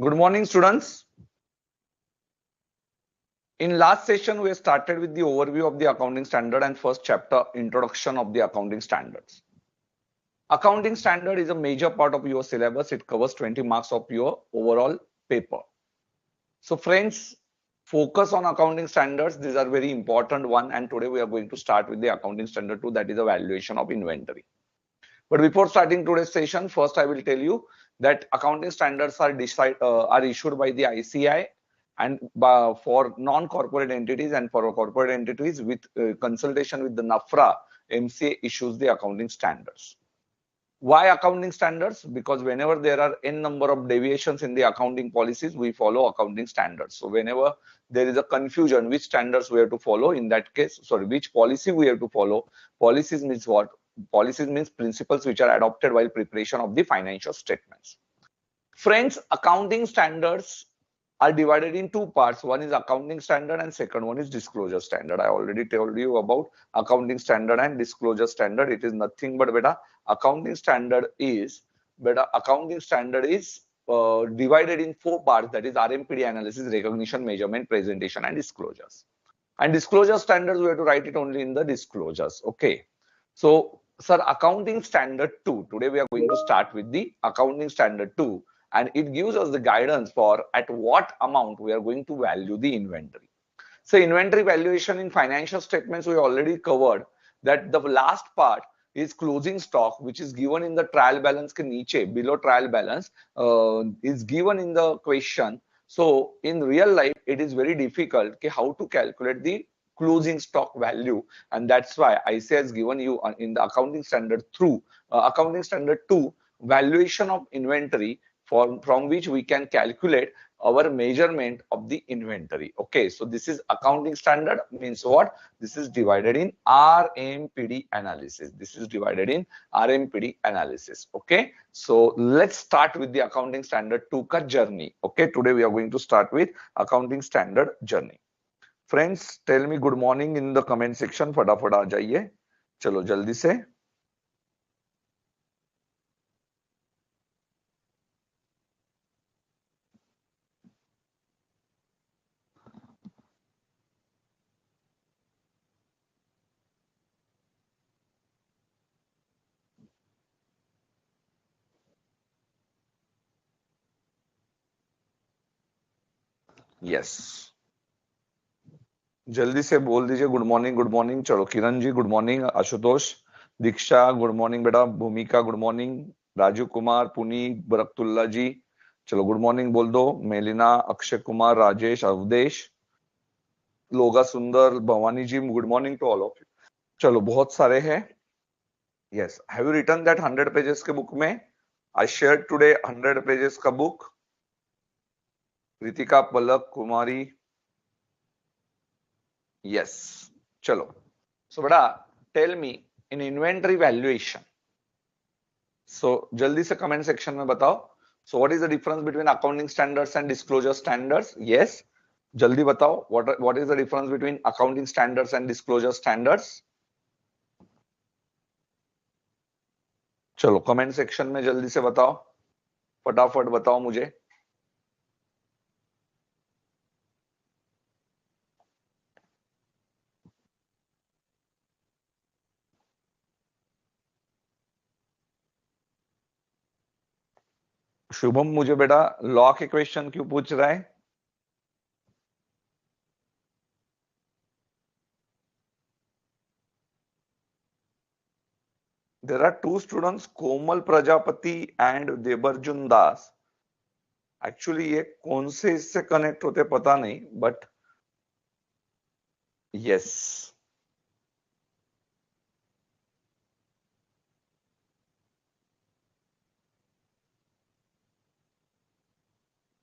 Good morning, students. In last session, we started with the overview of the accounting standard and first chapter, introduction of the accounting standards. Accounting standard is a major part of your syllabus. It covers 20 marks of your overall paper. So friends, focus on accounting standards. These are very important one. And today we are going to start with the accounting standard 2, that is a valuation of inventory. But before starting today's session, first I will tell you that accounting standards are issued by the ICAI and for non-corporate entities, and for corporate entities with consultation with the NAFRA, MCA issues the accounting standards. Why accounting standards? Because whenever there are n number of deviations in the accounting policies, we follow accounting standards. So whenever there is a confusion which standards we have to follow, in that case, sorry, which policy we have to follow, policies means what? Policies means principles which are adopted while preparation of the financial statements. Friends, accounting standards are divided in two parts. One is accounting standard and second one is disclosure standard. I already told you about accounting standard and disclosure standard. It is nothing but accounting standard is divided in four parts, that is RMPD analysis, recognition, measurement, presentation and disclosures. And disclosure standards, we have to write it only in the disclosures. Okay. So, sir, accounting standard 2. Today we are going to start with the accounting standard 2. And it gives us the guidance for at what amount we are going to value the inventory. So inventory valuation in financial statements, we already covered that the last part is closing stock, which is given in the trial balance ke niche, below trial balance is given in the question. So in real life, it is very difficult how to calculate the closing stock value, and that's why ICAI has given you in the accounting standard through accounting standard 2 valuation of inventory, from which we can calculate our measurement of the inventory. Okay, so this is accounting standard, means what? This is divided in RMPD analysis. This is divided in RMPD analysis. Okay, so let's start with the accounting standard 2 ka journey. Okay, today we are going to start with accounting standard journey. Friends, tell me good morning in the comment section. फटाफट आ जाइए, चलो जल्दी से. Yes, जल्दी से बोल दीजिए good morning. Good morning. चलो Kiran ji good morning, Ashutosh, Diksha good morning बेटा, भूमिका गुड मॉर्निंग, राजू कुमार, पुनीत, बरकतुल्ला जी, चलो गुड मॉर्निंग बोल दो. Melina, Akshay Kumar, Rajesh, Avdesh, Loga Sundar, Bhavani ji, good morning to all of you. चलो बहुत सारे हैं. Yes, have you written that 100 pages के बुक में? आई शेयर टुडे 100 पेजेस का book. Ritika, Palak, Kumari, yes, chalo. So beta, tell me in inventory valuation, so jaldi se comment section mein batao. So what is the difference between accounting standards and disclosure standards? Yes, jaldi batao. What is the difference between accounting standards and disclosure standards? चलो comment section में जल्दी से बताओ, फटाफट बताओ मुझे. शुभम मुझे बेटा लॉ के क्वेश्चन क्यों पूछ रहा है? There are two students, Komal Prajapati and Debarjun Das. Actually ये कौन से इससे कनेक्ट होते पता नहीं, but yes.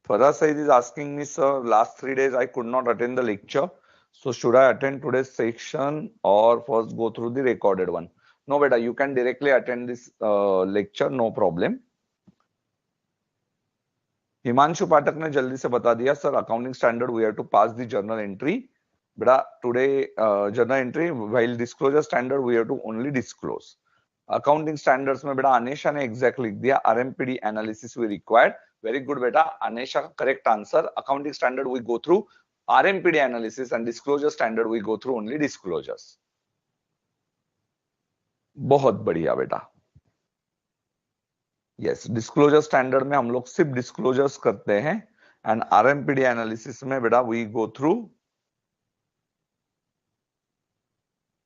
Farah Said is asking me, sir, last 3 days I could not attend the lecture. So should I attend today's section or first go through the recorded one? No, beta, you can directly attend this lecture, no problem. Himanshu Pathak ने जल्दी से बता दिया, sir accounting standard we have to pass the journal entry. बेटा today journal entry, while disclosure standard we have to only disclose. Accounting standards में बेटा अनेशा ने exact लिख दिया, RMPD analysis we required. Very good beta. Anesha, correct answer. Accounting standard we go through RMPD analysis, and disclosure standard we go through only disclosures. बहुत बढ़िया बेटा. Yes, disclosure standard में हम लोग सिर्फ disclosures करते हैं, and RMPD analysis में बेटा we go through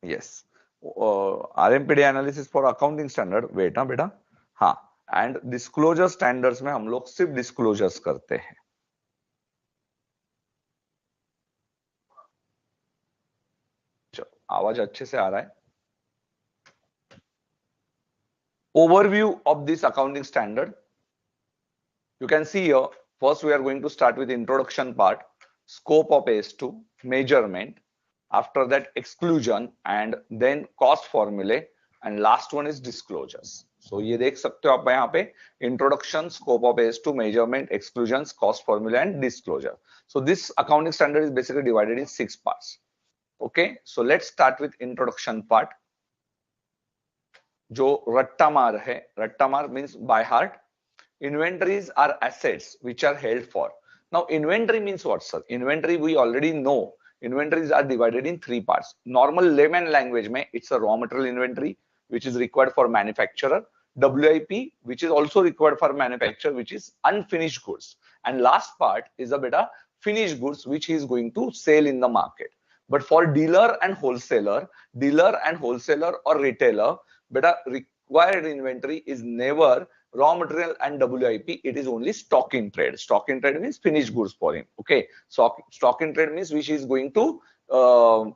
yes RMPD analysis for accounting standard. Wait ना बेटा, हाँ, एंड डिस्क्लोजर स्टैंडर्ड्स में हम लोग सिर्फ डिस्क्लोजर्स करते हैं. चलो, आवाज अच्छे से आ रहा है. Overview of this accounting standard. You can see here, first we are going to start with introduction part, scope of AS2, measurement, after that exclusion, and then cost formulae, and last one is disclosures. So ये देख सकते हो आप यहाँ पे introduction, scope of AS2, measurement, exclusions, cost formula, and disclosure. So this accounting standard is basically divided in 6 parts. Okay, so let's start with introduction part. जो रट्टा मार है, रट्टा मार means by heart. Inventories are assets which are held for. Now inventory means what, sir? Inventory we already know. Inventories are divided in 3 parts. Normal layman language mein it's a raw material inventory which is required for manufacturer, WIP which is also required for manufacturer, which is unfinished goods, and last part is a beta finished goods which he is going to sell in the market. But for dealer and wholesaler or retailer, beta required inventory is never raw material and WIP, it is only stock in trade. Stock in trade means finished goods for him. Okay, so stock in trade means which is going to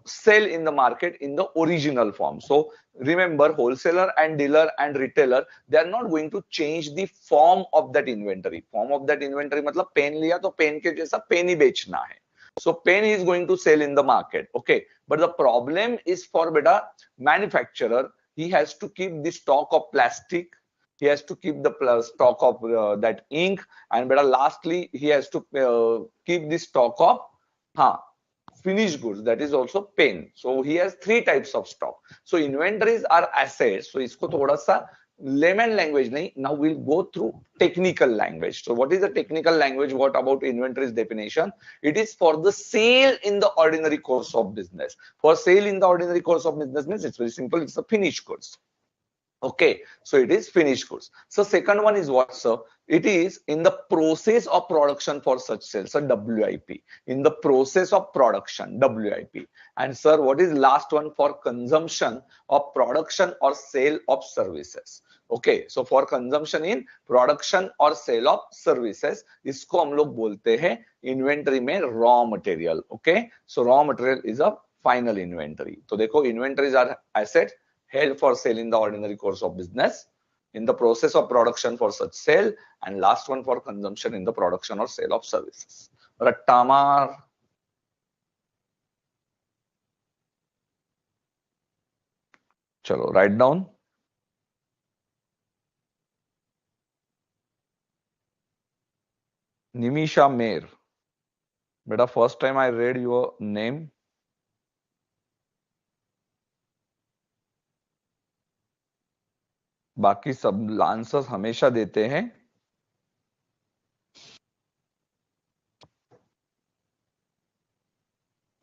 sell in the market in the original form. So remember, wholesaler and dealer and retailer, they are not going to change the form of that inventory. Form of that inventory मतलब pen लिया तो pen के जैसा pen ही बेचना है. So pen is going to sell in the market. Okay, but the problem is for beta manufacturer, he has to keep the stock of plastic. He has to keep the stock of that ink, and better lastly he has to keep the stock of finished goods, that is also pen. So he has 3 types of stock. So inventories are assets. So isko thoda sa layman language nahi, now we'll go through technical language. So what is the technical language? What about inventories definition? It is for the sale in the ordinary course of business. For sale in the ordinary course of business means it's very simple, it's the finished goods. Okay, so it is finished goods. So second one is what, sir? It is in the process of production for such sales, so WIP. In the process of production, WIP. And sir, what is last one? For consumption of production or sale of services. Okay, so for consumption in production or sale of services, इसको हम लोग बोलते हैं inventory में raw material. Okay, so raw material is a final inventory. तो देखो, inventories are assets held for sale in the ordinary course of business, in the process of production for such sale, and last one for consumption in the production or sale of services. Rattamar. Chalo, write down. Nimisha Mayer. Beta, first time I read your name. बाकी सब answers हमेशा देते हैं.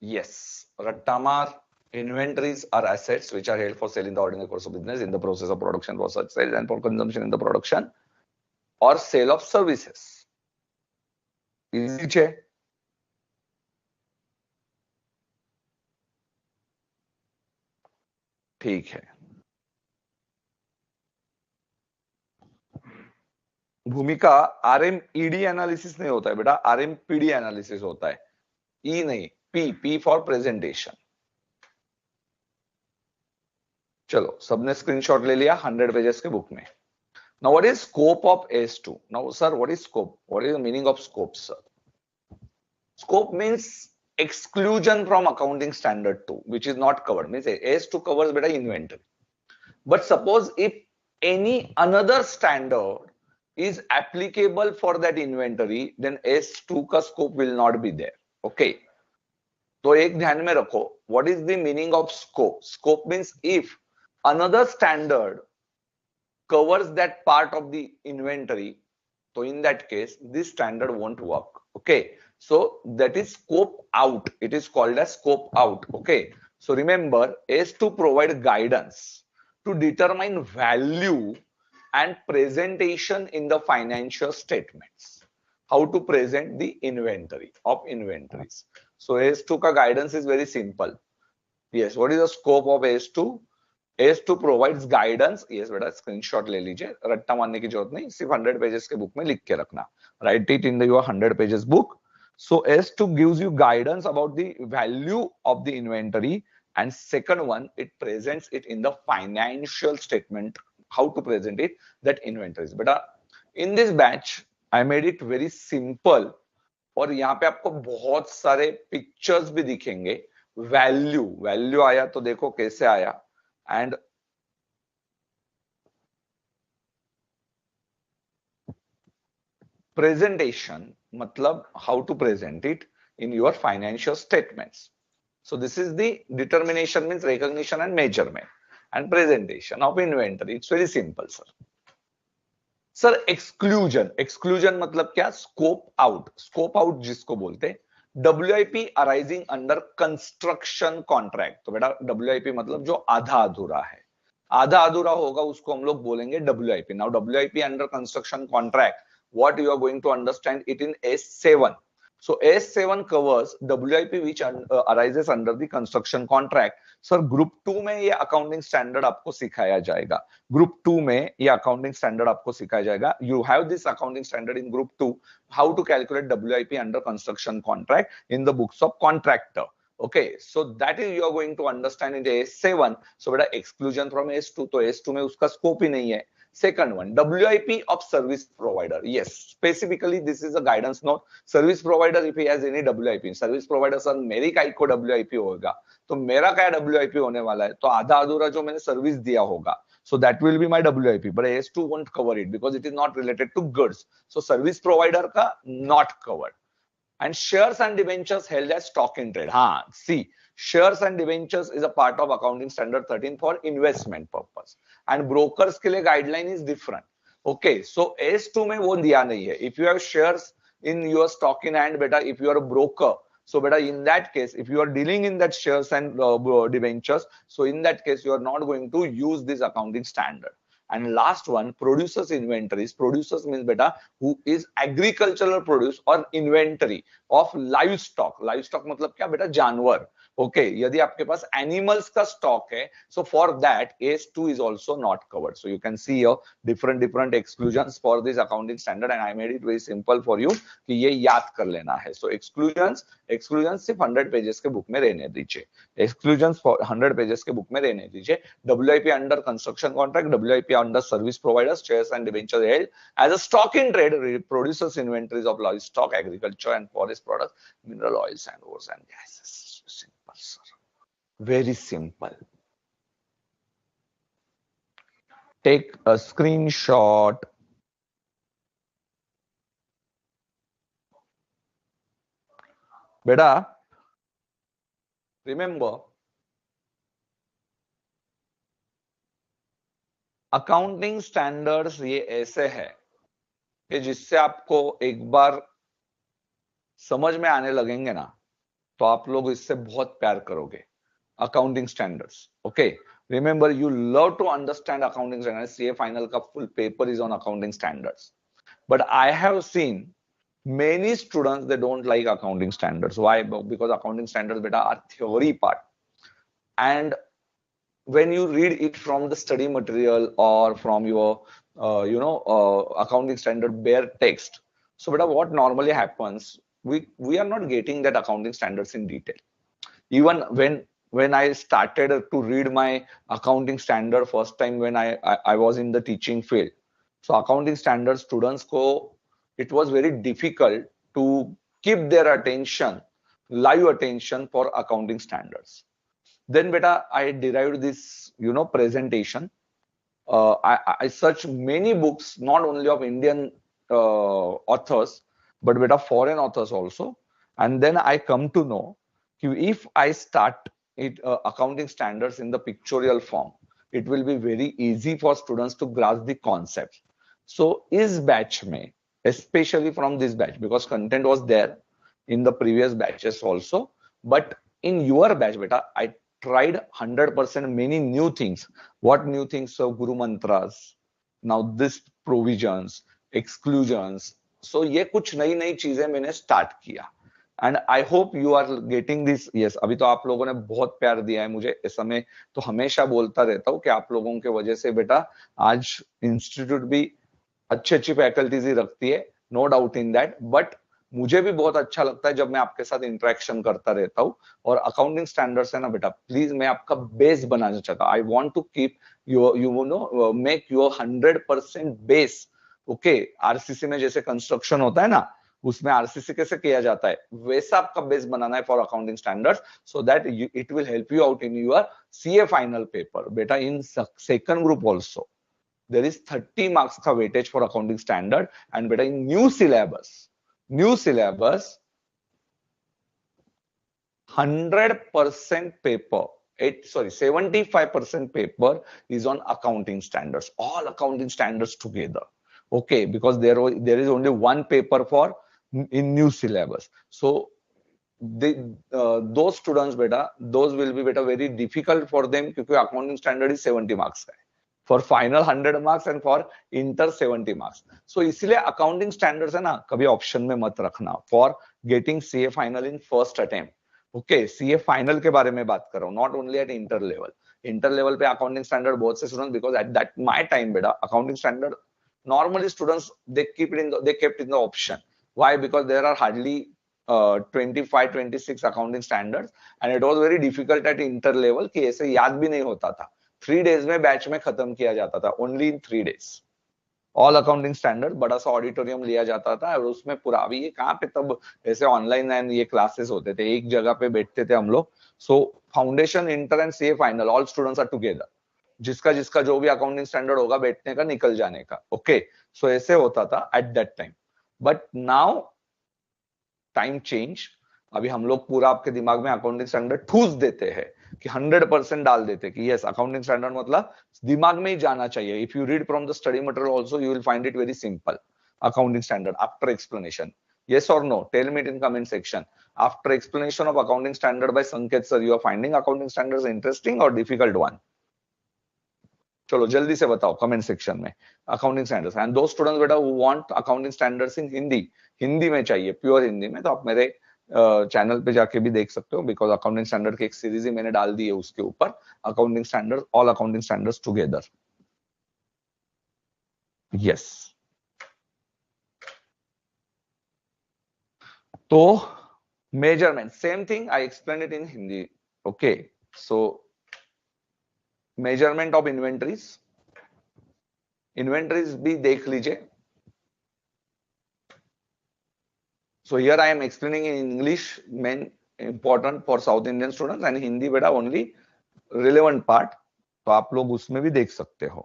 Yes, Rattamar, inventories are assets which are held for sale in the ordinary course of business, in the process of production for such sales, and for consumption in the production or sale of services. Easy છે? ठीक है. भूमिका आरएमईडी analysis नहीं होता है बेटा, आरएमपीडी analysis होता है. ई नहीं, पी फॉर प्रेजेंटेशन. चलो, सबने स्क्रीनशॉट ले लिया 100 पेजेस के बुक में. Now what is scope of AS2? Now sir, what is scope? What is the meaning of scope, sir? Scope means exclusion from accounting standard 2, which is not covered. Means AS2 covers beta inventory. But suppose if any another standard is applicable for that inventory, then AS2 का scope will not be there. Okay. तो एक ध्यान में रखो, what is the meaning of scope? Scope means if another standard covers that part of the inventory, So in that case, this standard won't work. Okay. So that is scope out. It is called as scope out. Okay. So remember, is to provide guidance to determine value and presentation in the financial statements. How to present the inventory of inventories. So AS2 का guidance is very simple. Yes, what is the scope of AS2? AS2 provides guidance. Yes बेटा screenshot ले लीजिए, रट्टा मारने की जरूरत नहीं, सिर्फ 100 पेजेस के बुक में लिख के रखना. Write it in your 100 pages book. So AS2 gives you guidance about the value of the inventory, and second one, it presents it in the financial statement. How to present it, that inventories. बेटा in this batch I made it very simple, और यहाँ पे आपको बहुत सारे pictures भी दिखेंगे. Value आया तो देखो कैसे आया, and presentation matlab how to present it in your financial statements. So this is the determination, means recognition and measurement, and presentation of inventory. It's very simple, sir. Sir, exclusion मतलब क्या? Scope out जिसको बोलते, WIP arising under construction contract. तो बेटा WIP मतलब जो आधा अधूरा होगा उसको हम लोग बोलेंगे WIP. Now WIP under construction contract, what you are going to understand it in S7. So S7 covers WIP which arises under the construction contract. Sir group 2 में ये अकाउंटिंग स्टैंडर्ड आपको सिखाया जाएगा. ग्रुप 2 में ये अकाउंटिंग स्टैंडर्ड आपको सिखाया जाएगा. You have this accounting standard in group 2, how to calculate WIP under construction contract in the books of contractor. Okay, so that is you are going to understand in S7. So बेटा exclusion from S2, तो S2 में उसका scope ही नहीं है. Second one, WIP of service provider. Yes, specifically this is a guidance note. Service provider if he has any WIP, service provider sir मेरी काय को WIP होगा, तो मेरा क्या WIP होने वाला है, तो आधा अधूरा जो मैंने सर्विस दिया होगा, so that will be my WIP, but S2 won't cover it because it is not related to goods. So service provider का not covered. And shares and debentures held as stock in trade. हाँ, see, shares and debentures is a part of accounting standard 13 for investment purpose. And brokers के लिए guideline is different. Okay, so S2 में वो दिया नहीं है. If you have shares in your stock in hand, बेटा, if you are a broker, so बेटा, in that case, if you are dealing in that shares and debentures, so in that case, you are not going to use this accounting standard. And last one, producers inventories. Producers means beta who is agricultural produce or inventory of livestock. Livestock मतलब क्या बेटा? जानवर. Okay, यदि आपके पास animals का stock है, so for that AS2 is also not covered. So you can see here different exclusions for this accounting standard, and I made it very simple for you कि ये याद कर लेना है. So exclusions सिर्फ 100 pages के book में रहने दीजिए. Exclusions for 100 pages के बुक में रहने दीजिए. WIP under construction contract, WIP under service providers, shares and debentures held as a stock in trade, producers inventories of livestock, agriculture and forest products, mineral oils and ores and gases. Simple, sir. Very simple. Take a screenshot. बेटा remember, accounting standards ये ऐसे है कि जिससे आपको एक बार समझ में आने लगेंगे ना, तो आप लोग इससे बहुत प्यार करोगे. Accounting standards. Okay, remember you love to understand accounting standards. ये फाइनल का full paper is on accounting standards, but I have seen many students they don't like accounting standards. Why? Because accounting standards beta are theory part, and when you read it from the study material or from your accounting standard bare text, so beta what normally happens, we are not getting that accounting standards in detail. Even when I started to read my accounting standard first time when I was in the teaching field, so accounting standard students ko it was very difficult to keep their attention, live attention for accounting standards. Then beta I derived this presentation. I searched many books, not only of Indian authors but beta foreign authors also, and then I come to know if I start it accounting standards in the pictorial form, it will be very easy for students to grasp the concepts. So इस batch में especially from this batch, because content was there in the previous batches also. But in your batch, beta, I tried 100% many new things. What new things? So Guru Mantras, now this provisions, exclusions. So ये कुछ नई नई चीजें मैंने start किया. And I hope you are getting this. Yes, अभी तो आप लोगों ने बहुत प्यार दिया है मुझे. इस समय तो हमेशा बोलता रहता हूँ कि आप लोगों के वजह से बेटा आज इंस्टीट्यूट भी अच्छी अच्छी फैकल्टीज ही रखती है, no doubt in that. But मुझे भी बहुत अच्छा लगता है जब मैं आपके साथ इंटरेक्शन करता रहता हूँ. और अकाउंटिंग स्टैंडर्ड्स है ना बेटा, प्लीज मैं आपका बेस बनाना चाहता हूँ. I want to keep you know make your 100% base. Okay, RCC में जैसे कंस्ट्रक्शन होता है ना, उसमें आरसीसी कैसे किया जाता है, वैसा आपका बेस बनाना है for accounting standards, so that it will help you out in your CA final paper. बेटा in second group also there is 30 marks का weightage for accounting standard. And beta in new syllabus 100% paper, 75% paper is on accounting standards, all accounting standards together. Okay, because there is only one paper for in new syllabus. So those students beta, those will be beta very difficult for them because accounting standard is 70 marks का है. For final 100 marks and for inter 70 marks. So इसलिए accounting standards है ना, कभी option में मत रखना for getting CA final in first attempt. Okay, CA final के बारे में बात कर रहा हूँ, not only at inter level. Inter level पे अकाउंटिंग स्टैंडर्ड बहुत से students, because at that my time बेटा accounting standard normally students they kept in the option. Why? Because there are hardly 25-26 accounting standards and it was very difficult at inter level कि ऐसे याद भी नहीं होता था. 3 days में batch में खत्म किया जाता था, only in 3 days. All accounting standard, बड़ा सा ऑडिटोरियम लिया जाता था और उसमें पूरा, अभी ये कहाँ पे तब ऐसे ऑनलाइन एंड ये क्लासेस होते थे, एक जगह पे बैठते थे हम लोग. So foundation, inter and CA final all students are together. जिसका जिसका जो भी अकाउंटिंग स्टैंडर्ड होगा बैठने का, निकल जाने का. ओके, सो ऐसे होता था at that time. But now time change. अभी हम लोग पूरा आपके दिमाग में अकाउंटिंग स्टैंडर्ड ठूस देते हैं कि 100% डाल देते कि यस अकाउंटिंग स्टैंडर्ड मतलब दिमाग में ही जाना चाहिए. If you read from the study material also you will find it very simple. Accounting standard after explanation, yes or no, tell me it in comment section. After explanation of accounting standard by Sanket sir, you are finding accounting standards interesting or difficult one? चलो जल्दी से बताओ comment section में accounting standards. And दो students बेटा who want accounting standards in Hindi, Hindi में चाहिए, pure Hindi में, तो आप मेरे चैनल पे जाके भी देख सकते हो, बिकॉज अकाउंटिंग स्टैंडर्ड की एक सीरीज ही मैंने डाल दी है उसके ऊपर, accounting standard, all accounting standards together. Yes, तो measurement same thing, I explain it in Hindi. Okay, so measurement of inventories, inventories भी देख लीजिए. So here I am explaining in English, main important for South Indian students, and Hindi बेटा only relevant part. तो आप लोग उसमें भी देख सकते हो.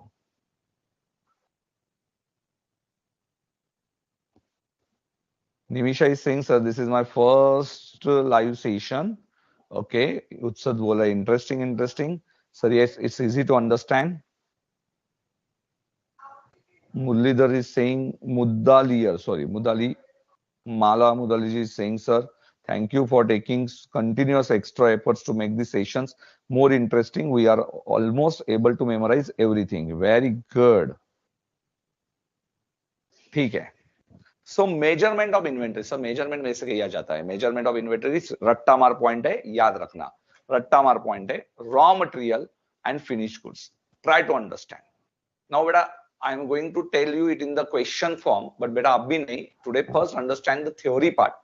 Nimisha is saying, sir, this is my first live session. Okay, Utsad bola interesting, interesting. Sir, yes, it's easy to understand. Mullidhar is saying Muddalier, sorry, Muddali. Mala Mudaliji is saying, sir, thank you for taking continuous extra efforts to make these sessions more interesting. We are almost able to memorize everything. Very good. ठीक है. So measurement of inventory. So measurement में से किया जाता है. Measurement of inventory रट्टा मार point है, याद रखना. रट्टा मार पॉइंट है. Raw material and finished goods. Try to understand. Now बेटा I am going to tell you it in the question form, but बेटा अभी नहीं. Today first understand the theory part.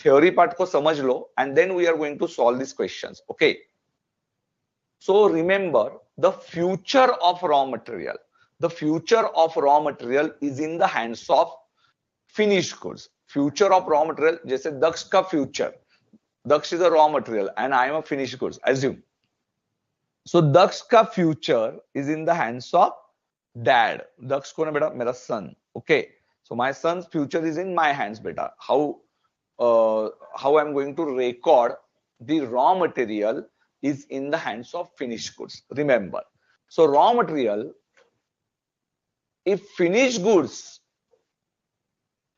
Theory part को समझ लो, and then we are going to solve these questions. Okay. So remember the future of raw material. The future of raw material is in the hands of finished goods. Future of raw material, जैसे दक्ष का future. Daksh is a raw material and I am a finished goods. Assume. So Daksh का future is in the hands of dad. Daksh कौन है बेटा? मेरा son. Okay. So my son's future is in my hands, beta. How I'm going to record the raw material is in the hands of finished goods. Remember. So raw material, if finished goods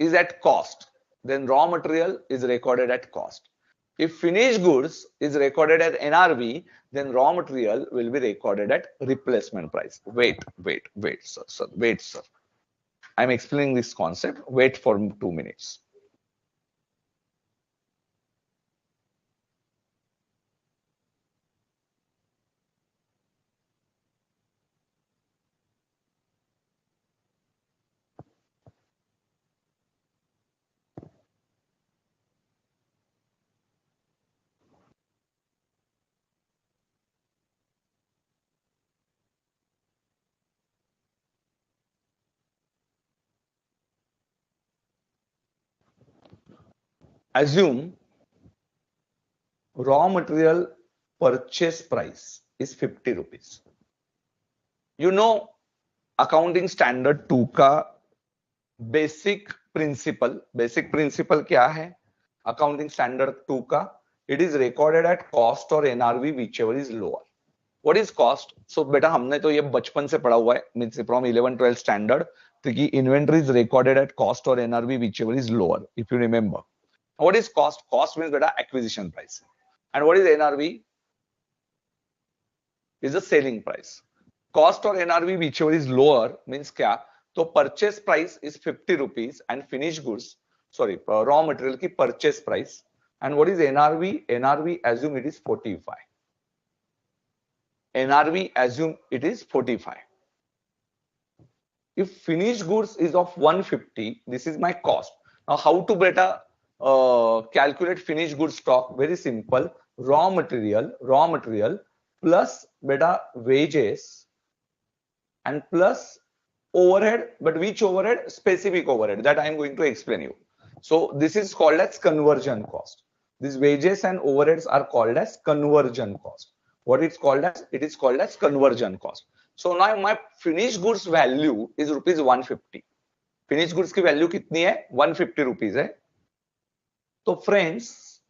is at cost, then raw material is recorded at cost. If finished goods is recorded at NRV, then raw material will be recorded at replacement price. Wait, sir. Wait, sir. I'm explaining this concept. Wait for 2 minutes. Assume raw material purchase price is 50 rupees. You know, accounting standard 2 का basic principle क्या है? Accounting standard 2 का, it is recorded at cost or NRV whichever is lower. What is cost? So बेटा हमने तो ये बचपन से पढ़ा हुआ है, मींस फ्रॉम 11-12 स्टैंडर्ड, तो कि inventory is recorded at cost or NRV whichever is lower, if you remember. What is cost? Cost means बेटा acquisition price, and what is NRV? Is the selling price. Cost or NRV whichever is lower means क्या? तो purchase price is 50 rupees and finish goods, sorry raw material की purchase price, and what is NRV? NRV assume it is 45. NRV assume it is 45. If finished goods is of 150, this is my cost. Now how to beta calculate finished goods stock? Very simple. Raw material plus beta wages and plus overhead, but which overhead? Specific overhead that I am going to explain you. So this is called as conversion cost. These wages and overheads are called as conversion cost. What it's called as? It is called as conversion cost. So now my finished goods value is rupees 150. Finished goods की value कितनी है? 150 rupees है. So friends,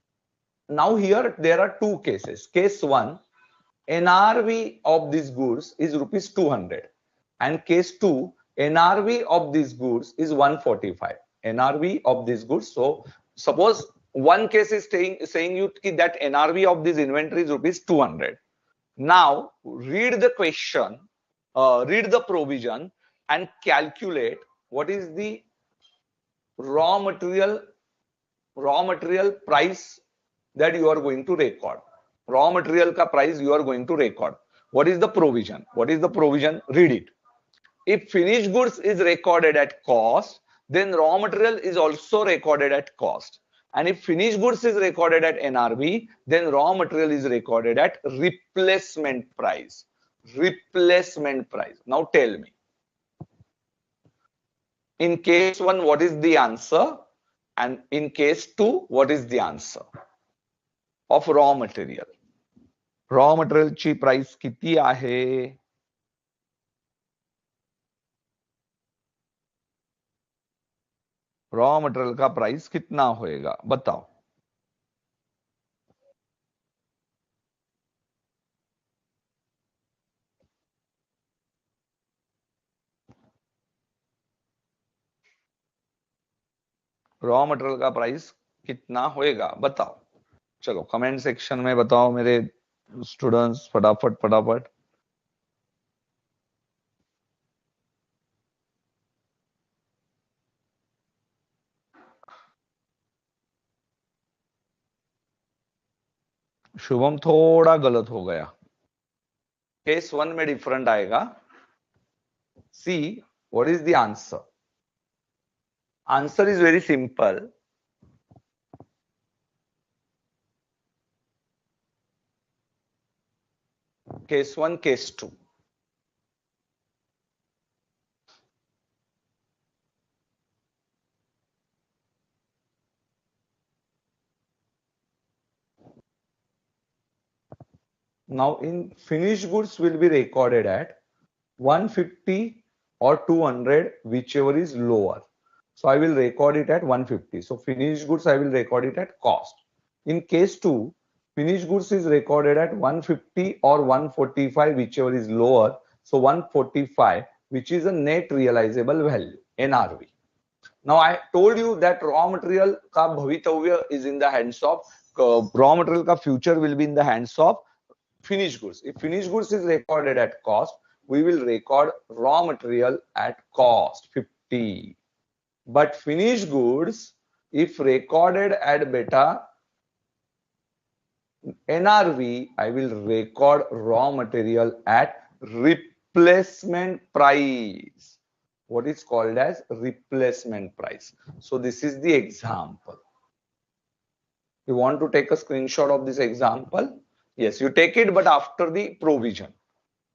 now here there are two cases. Case 1, NRV of these goods is rupees 200. And case 2, NRV of these goods is 145. NRV of these goods. So suppose one case is saying you that NRV of this inventory is rupees 200. Now read the question, read the provision and calculate what is the raw material price that you are going to record. Raw material ka price you are going to record. What is the provision? What is the provision? Read it. If finished goods is recorded at cost, then raw material is also recorded at cost. And if finished goods is recorded at NRV, then raw material is recorded at replacement price. Replacement price. Now tell me. In case 1, what is the answer? And in case 2, what is the answer of raw material? Raw material ची price किती आहे? Raw material का price कितना होएगा बताओ. Raw material का price कितना होएगा बताओ. चलो कमेंट सेक्शन में बताओ मेरे स्टूडेंट्स, फटाफट. शुभम थोड़ा गलत हो गया. केस 1 में डिफरेंट आएगा. See what is the answer? Answer is very simple. Case 1, case 2. Now in finished goods will be recorded at 150 or 200, whichever is lower. So I will record it at 150. So finished goods I will record it at cost. In case 2, finished goods is recorded at 150 or 145, whichever is lower. So 145, which is a net realizable value, NRV. Now I told you that raw material का भवितव्य is in the hands of raw material का future will be in the hands of finished goods. If finished goods is recorded at cost, we will record raw material at cost 50. But finished goods, if recorded at beta NRV, I will record raw material at replacement price. What is called as replacement price. So this is the example. You want to take a screenshot of this example? Yes, you take it, but after the provision.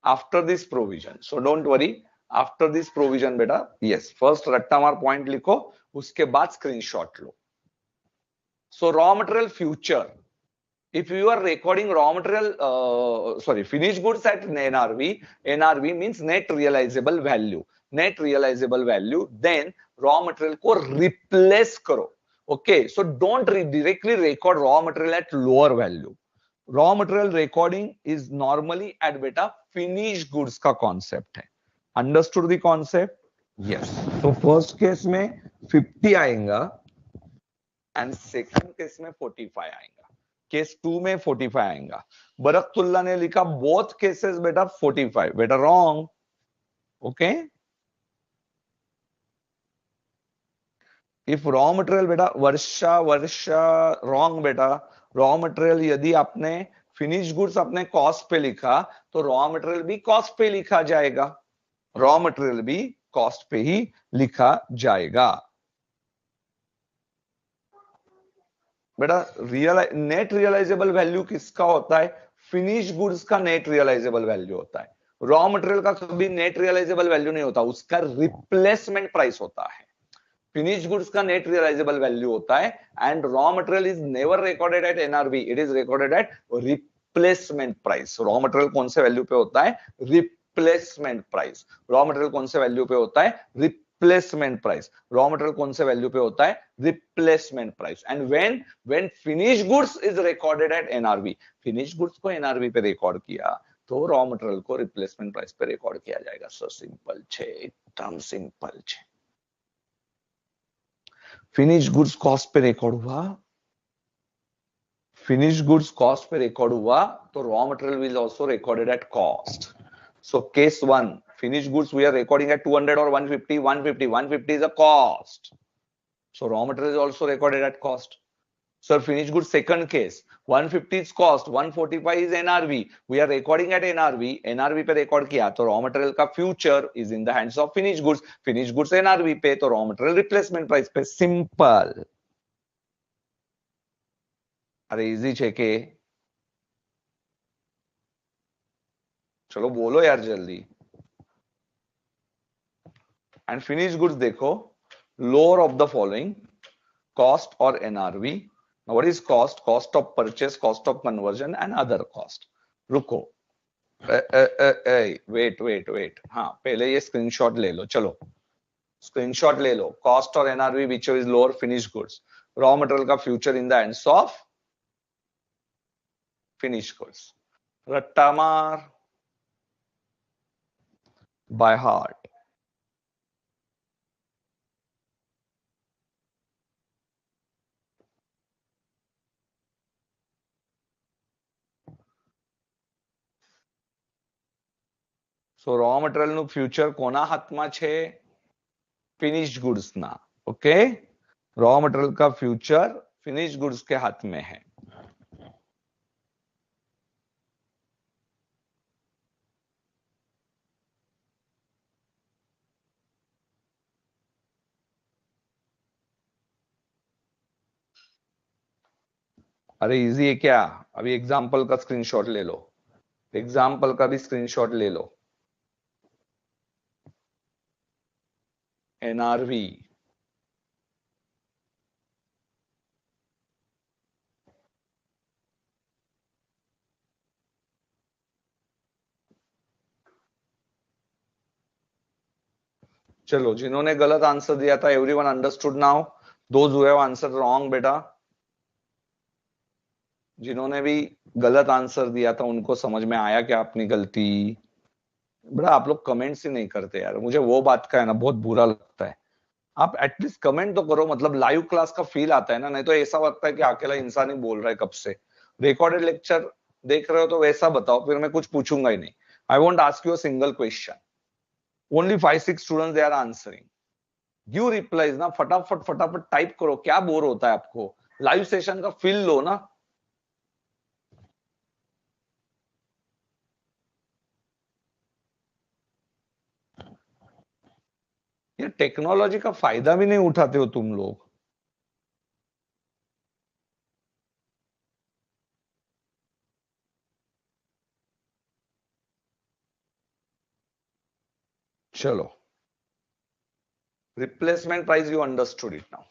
After this provision. So don't worry. After this provision, beta. Yes, first रट्टा मार point लिखो, उसके बाद screenshot low. So raw material future. If you are recording raw material, finished goods at NRV, NRV means net realizable value. Net realizable value, then raw material को replace करो. Okay, so don't directly record raw material at lower value. Raw material recording is normally at beta finished goods का concept है. Understood the concept? Yes. So first case में 50 आएगा and second case में 45 आएगा. Case 2 में 45 आएगा. बरकतुल्ला ने लिखा both cases बेटा 45. बेटा wrong. Okay. If raw material बेटा वर्षा wrong बेटा. रॉ मटेरियल यदि आपने फिनिश गुड्स अपने कॉस्ट पे लिखा तो रॉ मटेरियल भी कॉस्ट पे लिखा जाएगा. रॉ मटेरियल भी कॉस्ट पे ही लिखा जाएगा. बेटा नेट रियलाइजेबल वैल्यू किसका होता है? फिनिश गुड्स का नेट रियलाइजेबल वैल्यू होता है. रॉ मटेरियल का कभी नेट रियलाइजेबल वैल्यू नहीं होता, उसका रिप्लेसमेंट प्राइस होता है. फिनिश गुड्स का नेट रियलाइजेबल वैल्यू होता है and raw material is never recorded at NRV, it is recorded eight replacement price. Raw material कौन से वैल्यू पे होता है? Replacement price. रॉ मटेरियल कौन से वैल्यू पे होता है? Replacement price. रॉ मटेरियल कौन से वैल्यू पे होता है? Replacement price. And when finish goods is recorded at NRV, finish goods को एनआरवी पे रिकॉर्ड किया तो रॉ मटेरियल को रिप्लेसमेंट प्राइस पे रिकॉर्ड किया जाएगा. सो सिंपल छे, एकदम सिंपल छे. फिनिश गुड्स कॉस्ट पे रिकॉर्ड हुआ, फिनिश गुड्स कॉस्ट पे रिकॉर्ड हुआ तो raw material will also recorded at cost. So case 1 finish goods we are recording at 200 or 150. 150 is a cost, so raw material is also recorded at cost. So finished goods second case 150 is cost, 145 is NRV, we are recording at NRV. NRV पे record किया तो raw material का future is in the hands of finish goods. Finish goods NRV पे तो raw material replacement price पे. Simple. अरे easy छे के? चलो बोलो यार जल्दी. एंड फिनिश गुड्स देखो, lower of the following cost or NRV. Now what is cost? Cost of purchase, cost of conversion and other cost. रुको, wait. हाँ पहले ये स्क्रीनशॉट ले लो. चलो स्क्रीनशॉट ले लो. Cost or NRV which is lower finished goods. Raw material का future in the hands of finish goods. रट्टा मार by heart. So raw material નું ફ્યુચર કોના હાથમાં છે? फिनिश्ड गुड्स ना. ओके, रॉ मटेरियल का फ्यूचर फिनिश्ड गुड्स के हाथ में है. अरे इजी है क्या? अभी एग्जांपल का स्क्रीनशॉट ले लो. एग्जाम्पल का भी स्क्रीनशॉट ले लो. NRV चलो, जिन्होंने गलत आंसर दिया था everyone understood now. Those who have answered wrong बेटा, जिन्होंने भी गलत आंसर दिया था उनको समझ में आया क्या अपनी गलती? बड़ा आप लोग कमेंट्स ही नहीं करते यार, मुझे वो बात का है ना बहुत बुरा लगता है. आप एटलीस्ट कमेंट तो करो, मतलब लाइव क्लास का फील आता है ना, नहीं तो ऐसा लगता है कि अकेला इंसान ही बोल रहा है कब से। रिकॉर्डेड लेक्चर देख रहे हो तो वैसा बताओ, फिर मैं कुछ पूछूंगा ही नहीं। I won't ask you a single question, only 5-6 students they are answering, give replies ना, फटाफट फटाफट टाइप करो, क्या बोर होता है आपको, लाइव सेशन का फील लो ना। ये टेक्नोलॉजी का फायदा भी नहीं उठाते हो तुम लोग। चलो, replacement price, you understood it now.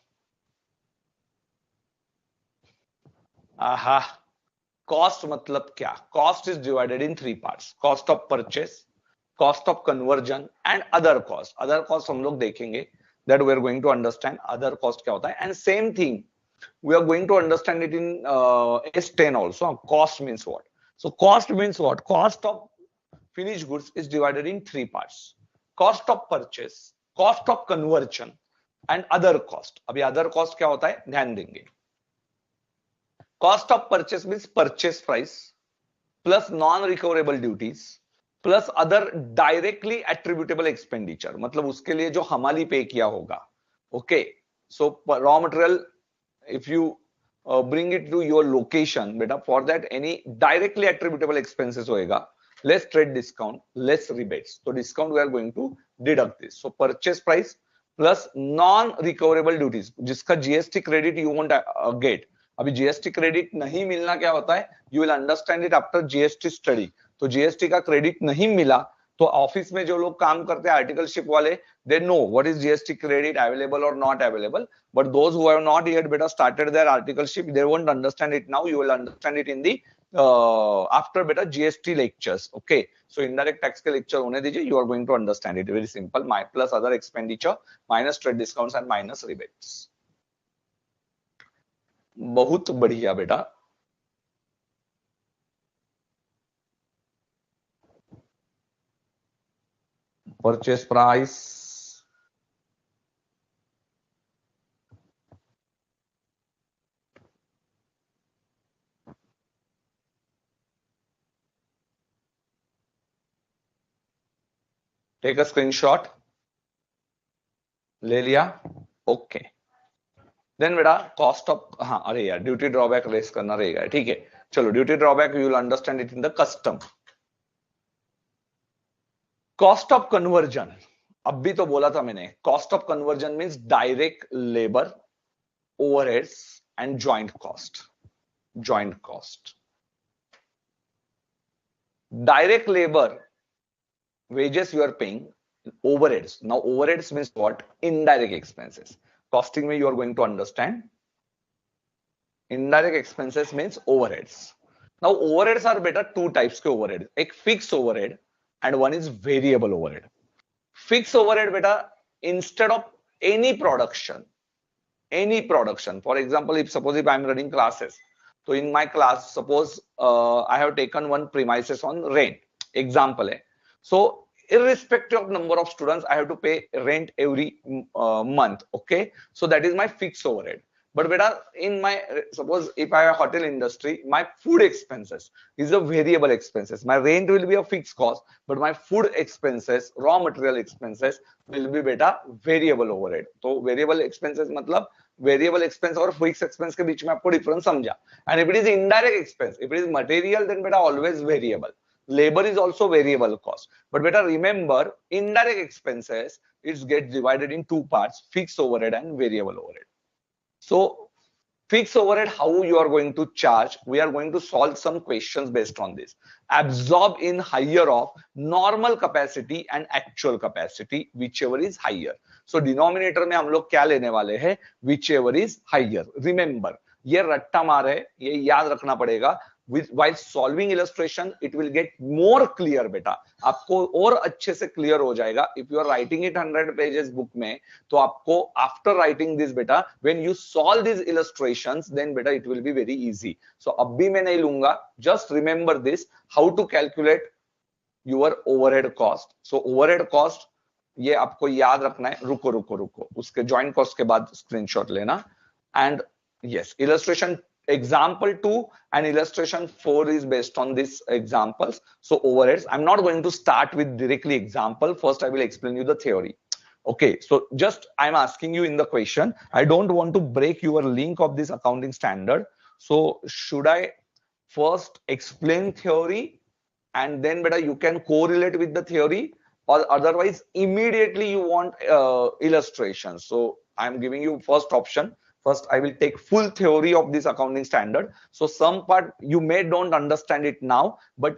आहा, कॉस्ट मतलब क्या? Cost is divided in 3 parts, cost of purchase, cost of conversion and other cost. Other cost हम लोग देखेंगे, that we are going to understand other cost क्या होता है। And same thing we are going to understand it in S10 also. Cost means what? So cost means what? Cost of finished goods is divided in 3 parts: cost of purchase, cost of conversion and other cost. अभी other cost क्या होता है ध्यान देंगे। cost of purchase means purchase price plus non recoverable duties plus other directly attributable expenditure, मतलब उसके लिए जो हमाली पे किया होगा। Okay, so raw material if you bring it to your location, beta, for that any directly attributable expenses होएगा, less trade discount, less rebates, so discount we are going to deduct this. So purchase price plus non recoverable duties, जिसका GST credit you won't get। अभी GST credit नहीं मिलना क्या होता है, you will understand it after GST study। तो GST का credit नहीं मिला तो ऑफिस में जो लोग काम करते हैं आर्टिकलशिप वाले, they know what is GST credit available or not available, but those who have not yet beta started their articleship, they won't understand it now, you will understand it in the after beta GST lectures। Okay, so indirect tax के lecture होने दीजिए, you are going to understand it, very simple, my plus other expenditure minus trade discounts and minus rebates। बहुत बढ़िया बेटा। Purchase price, take a screenshot, ले लिया? Okay, then बेटा cost of, हाँ अरे यार ड्यूटी ड्रॉबैक रेस करना रहेगा, ठीक है। चलो duty drawback you will understand it in the custom. Cost of conversion, अब भी तो बोला था मैंने, cost of conversion means direct labour, overheads and joint cost. Joint cost, direct labour wages you are paying, overheads, now overheads means what? Indirect expenses। costing में you are going to understand indirect expenses means overheads। now overheads are better two types के overhead, एक fixed overhead and one is variable overhead। fixed overhead बेटा, instead of any production, for example if suppose if I am running classes, so in my class suppose I have taken one premises on rent, example है, so irrespective of number of students I have to pay rent every month। okay, so that is my fixed overhead। but beta in my, suppose if I have a hotel industry, my food expenses is a variable expenses, my rent will be a fixed cost but my food expenses, raw material expenses will be beta variable overhead। तो variable expenses मतलब variable expense और fix expense के बीच में आपको difference समझा। And if it is indirect expense, if it is material, then बेटा always variable. labor is also variable cost, but better remember indirect expenses it gets divided in 2 parts: fixed overhead and variable overhead। so fixed overhead, how you are going to charge, we are going to solve some questions based on this। absorb in higher of normal capacity and actual capacity, whichever is higher। so denominator में हम लोग क्या लेने वाले हैं? whichever is higher। remember ये रट्टा मार है, ये याद रखना पड़ेगा। while solving illustration it will get more clear बेटा, आपको और अच्छे से क्लियर हो जाएगा। if you are writing it 100 pages book में, तो आपको after writing this बेटा, when you solve these illustrations then बेटा it will be very easy। so अब भी मैं नहीं लूंगा, just remember this, how to calculate your overhead cost। so overhead cost ये आपको याद रखना है. रुको रुको रुको, उसके ज्वाइंट कॉस्ट के बाद स्क्रीनशॉट लेना. And yes, illustration example 2 and illustration 4 is based on these examples. So overheads, I'm not going to start with directly example. First I will explain you the theory. Okay, so just I'm asking you in the question, I don't want to break your link of this accounting standard. So should I first explain theory and then better you can correlate with the theory, or otherwise immediately you want illustration? So I'm giving you first option. First I will take full theory of this accounting standard. So some part you may don't understand it now, but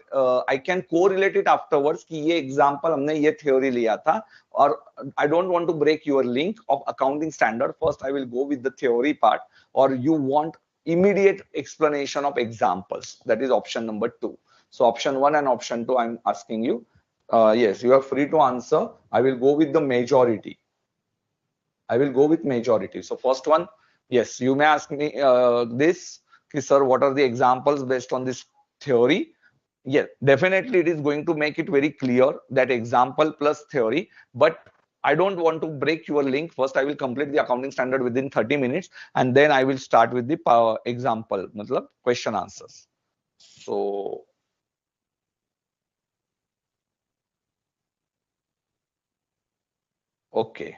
I can correlate it afterwards कि ये example हमने ये theory लिया था, और I don't want to break your link of accounting standard. First I will go with the theory part, or you want immediate explanation of examples. That is option number 2. So option 1 and option 2 I'm asking you. Yes, you are free to answer. I will go with the majority. I will go with majority. So first one, yes, you may ask me this, sir, what are the examples based on this theory? Yes, definitely it is going to make it very clear that example plus theory, but I don't want to break your link. First, I will complete the accounting standard within 30 minutes, and then I will start with the example, matlab question answers. So, okay.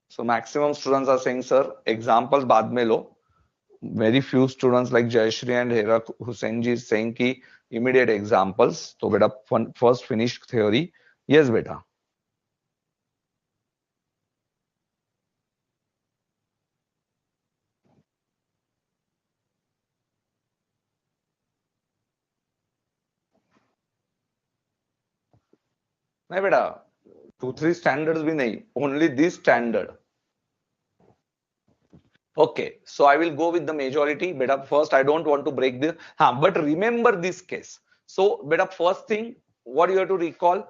So maximum students are saying, sir, examples बाद में लो. Very few students like Jayashri and Hera Hussain ji is saying कि immediate examples. तो बेटा first finish theory. Yes बेटा. नहीं बेटा, 2-3 standards भी नहीं, only this standard. Okay, so I will go with the majority. Beta, first I don't want to break this. But remember this case. So beta, first thing, what you have to recall?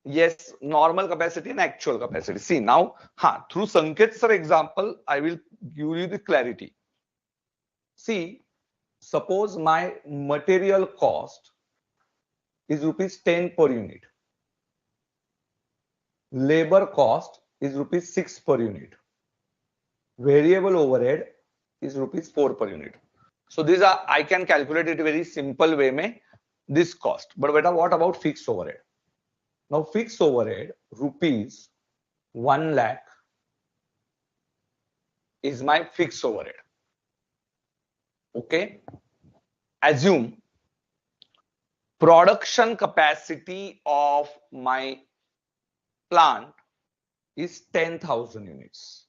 Yes, normal capacity and actual capacity. See now, through Sanket sir example, I will give you the clarity. See, suppose my material cost is rupees 10 per unit. Labor cost is rupees 6 per unit. Variable overhead is rupees 4 per unit. So these are, I can calculate it very simple way mein, this cost. But beta, what about fixed overhead? Now fixed overhead rupees 1 lakh is my fixed overhead. Okay. Assume production capacity of my plant is 10,000 units.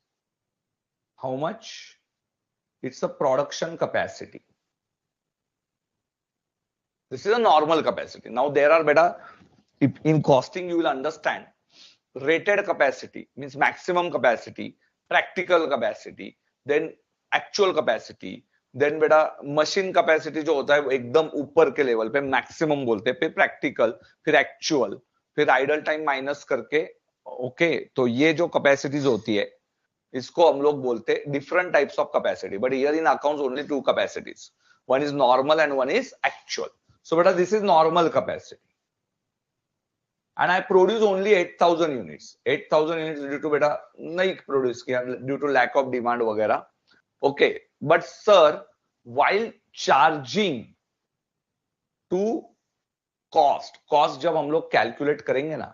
How much? It's a production capacity. This is a normal capacity. Now there are better, in costing you will understand, rated capacity means maximum capacity, practical capacity, then actual capacity, then बेटा machine capacity जो होता है वो एकदम ऊपर के level पे maximum बोलते हैं, फिर प्रैक्टिकल, फिर एक्चुअल, फिर आइडल टाइम माइनस करके. ओके, तो ये जो कैपेसिटीज होती है इसको हम लोग बोलते हैं different types of capacity. But here in accounts only 2 capacities, one is normal and one is actual. So बेटा this is normal capacity and I produce only 8,000 units. 8,000 units due to beta nahi produce kiya due to lack of demand वगैरह. Okay, but sir, while charging to cost जब हम लोग calculate करेंगे ना,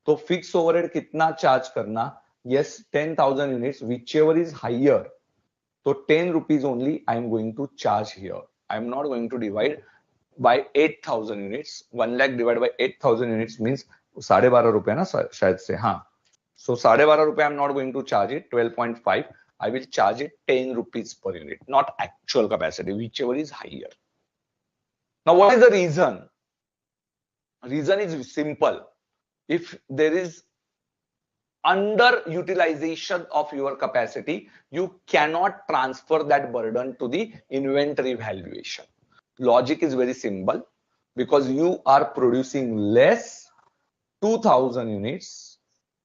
तो fixed overhead कितना charge करना? Yes, 10,000 units, whichever is higher. So 10 rupees only I am going to charge here. I am not going to divide by 8,000 units. 1 lakh divided by 8,000 units means 12.5 रुपए ना शायद से. So 12.5 रुपए I am not going to charge it. 12.5 I will charge it 10 rupees per unit, not actual capacity, whichever is higher. Now what is the reason? Reason is simple. If there is underutilization of your capacity, you cannot transfer that burden to the inventory valuation. Logic is very simple, because you are producing less, 2,000 units.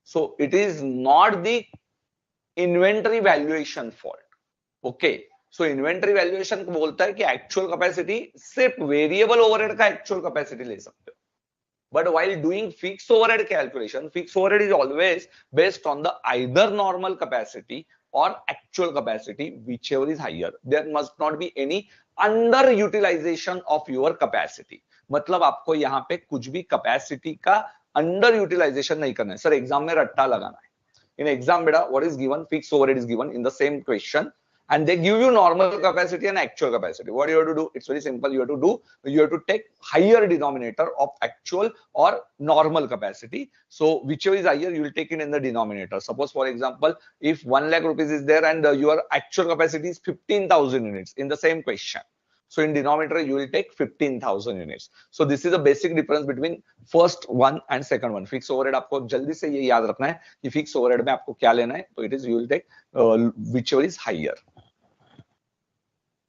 So it is not the inventory valuation fault. Okay. So inventory valuation बोलता है कि actual capacity सिर्फ variable overhead का actual capacity ले सकते हो. But while doing fixed overhead calculation, fixed overhead is always based on the either normal capacity or actual capacity, whichever is higher. There must not be any underutilization of your capacity. मतलब आपको यहाँ पे कुछ भी capacity का under utilisation नहीं करना है. सर एग्जाम में रट्टा लगाना है. इन एग्जाम बेटा what is given, fix overhead is given in the same question and they give you normal capacity and actual capacity. What you have to do? It's very simple. You have to take higher denominator of actual or normal capacity. So whichever is higher, you will take it in the denominator. Suppose, for example, if 1 lakh rupees is there and your actual capacity is 15,000 units in the same question. So in denominator, you will take 15,000 units. So this is the basic difference between first one and second one. Fixed overhead आपको जल्दी से ये याद रखना है कि fixed overhead में आपको क्या लेना है. तो it is you will take whichever is higher.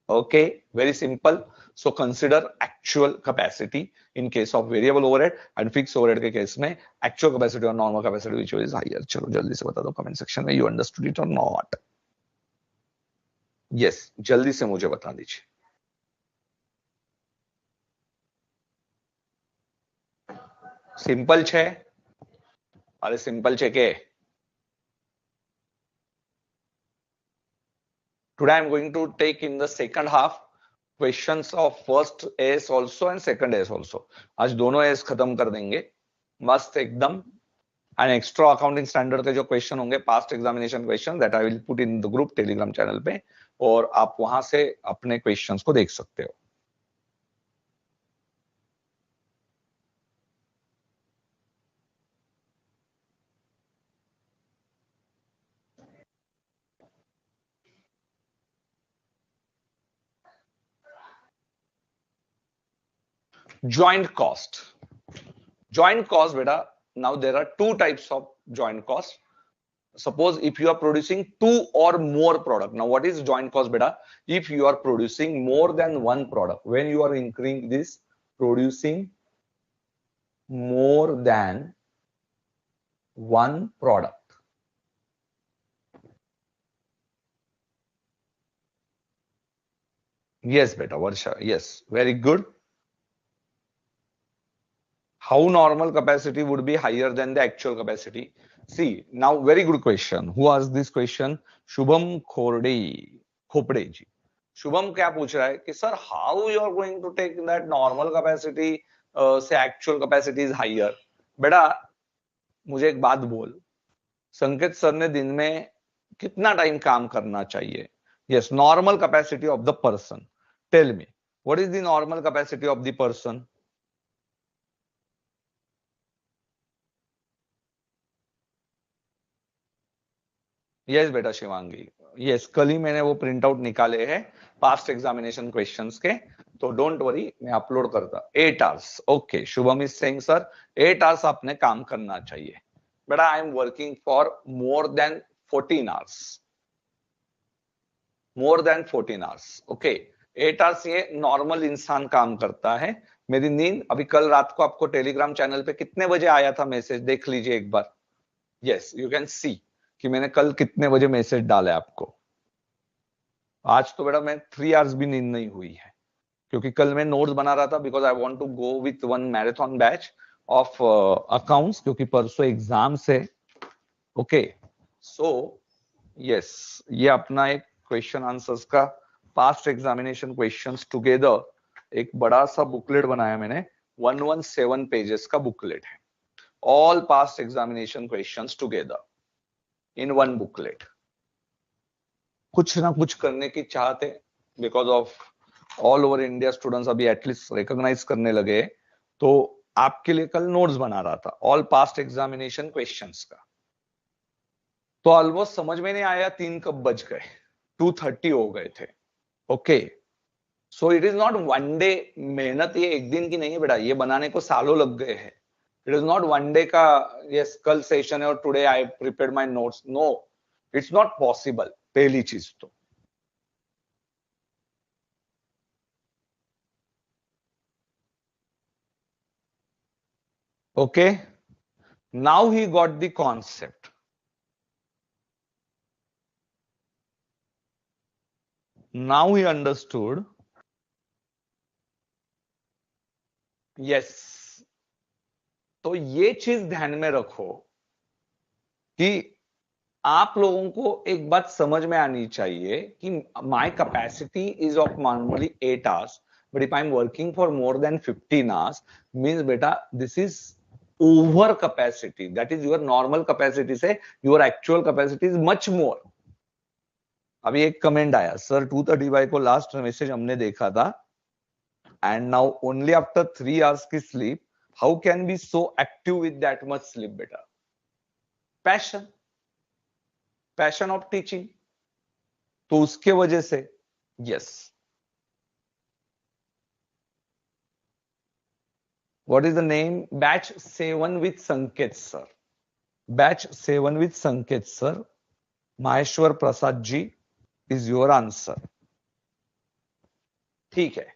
Okay, very simple. So consider actual capacity in case of variable overhead and fixed overhead के केस में actual capacity और normal capacity whichever is higher. चलो जल्दी से बता दो comment section में you understood it or not. Yes, जल्दी से मुझे बता दीजिए. सिंपल छे, अरे सिंपल छे के. Today I am going to take in the second half questions of first AS also and second AS also. आज दोनों AS खत्म कर देंगे मस्त एकदम. एंड एक्स्ट्रा अकाउंटिंग स्टैंडर्ड के जो क्वेश्चन होंगे past examination question that I will put in the group Telegram channel पे, और आप वहां से अपने क्वेश्चंस को देख सकते हो. Joint cost. Joint cost, beta. Now there are two types of joint cost. Suppose if you are producing two or more product. Now what is joint cost, beta? If you are producing more than one product, when you are incurring this producing more than one product. Yes, beta, Varsha. Yes, very good. How normal capacity would be higher than the actual capacity? See, now very good question. Who asked this question? Shubham Khopde जी. शुभम क्या पूछ रहा है कि sir how you are going to take that normal capacity से actual capacity is higher. बेटा मुझे एक बात बोल, संकेत सर ने दिन में कितना टाइम काम करना चाहिए? Yes, normal capacity of the person. Tell me what is the normal capacity of the person? Yes बेटा शिवांगी, यस कल ही मैंने वो प्रिंट आउट निकाले हैं पास्ट एग्जामिनेशन क्वेश्चंस के, तो डोंट वरी, मैं अपलोड करता. 8 hours. Okay, Shubham is saying sir 8 hours आपने काम करना चाहिए. बेटा आई am working for more then 14 hours. More than 14 hours. Okay, 8 hours ये नॉर्मल इंसान काम करता है. मेरी नींद अभी कल रात को आपको टेलीग्राम चैनल पे कितने बजे आया था मैसेज, देख लीजिए एक बार. यस, यू कैन सी कि मैंने कल कितने बजे मैसेज डाला आपको. आज तो बेटा मैं 3 आवर्स भी नींद नहीं हुई है, क्योंकि कल मैं नोट्स बना रहा था because I want to go with one marathon batch of accounts, क्योंकि परसों एग्जाम से. ओके, सो यस, ये अपना एक क्वेश्चन आंसर्स का पास्ट एग्जामिनेशन क्वेश्चंस टुगेदर एक बड़ा सा बुकलेट बनाया मैंने. 117 पेजेस का बुकलेट है. All past examination questions together in one booklet. कुछ ना कुछ करने की चाहते because of all over India students अभी एटलीस्ट रिकॉग्नाइज करने लगे, तो आपके लिए कल नोट्स बना रहा था ऑल पास्ट एग्जामिनेशन क्वेश्चंस का. तो ऑलमोस्ट समझ में नहीं आया 3 कब बज गए, 2:30 हो गए थे. Okay, so it is not one day. मेहनत ये एक दिन की नहीं है बेटा, ये बनाने को सालों लग गए हैं. It is not one day का यस कल सेशन है और today I prepared my notes. No, it's not possible. पहली चीज तो okay, now he got the concept. Now he understood. Yes. तो ये चीज ध्यान में रखो कि आप लोगों को एक बात समझ में आनी चाहिए कि my capacity is of normally 8 hours, but if I am working for more than 15 hours, means बेटा this is over capacity. That is your normal capacity से your actual capacity is much more. अभी एक comment आया, sir 2:30 को last message हमने देखा था, and now only after 3 hours की sleep, how can be so active with that much sleep? बेटा पैशन, पैशन ऑफ टीचिंग, तो उसके वजह से. Yes. What is the name? Batch 7 with Sanket sir. Batch 7 with Sanket sir. Maheshwar Prasad ji is your answer. ठीक है.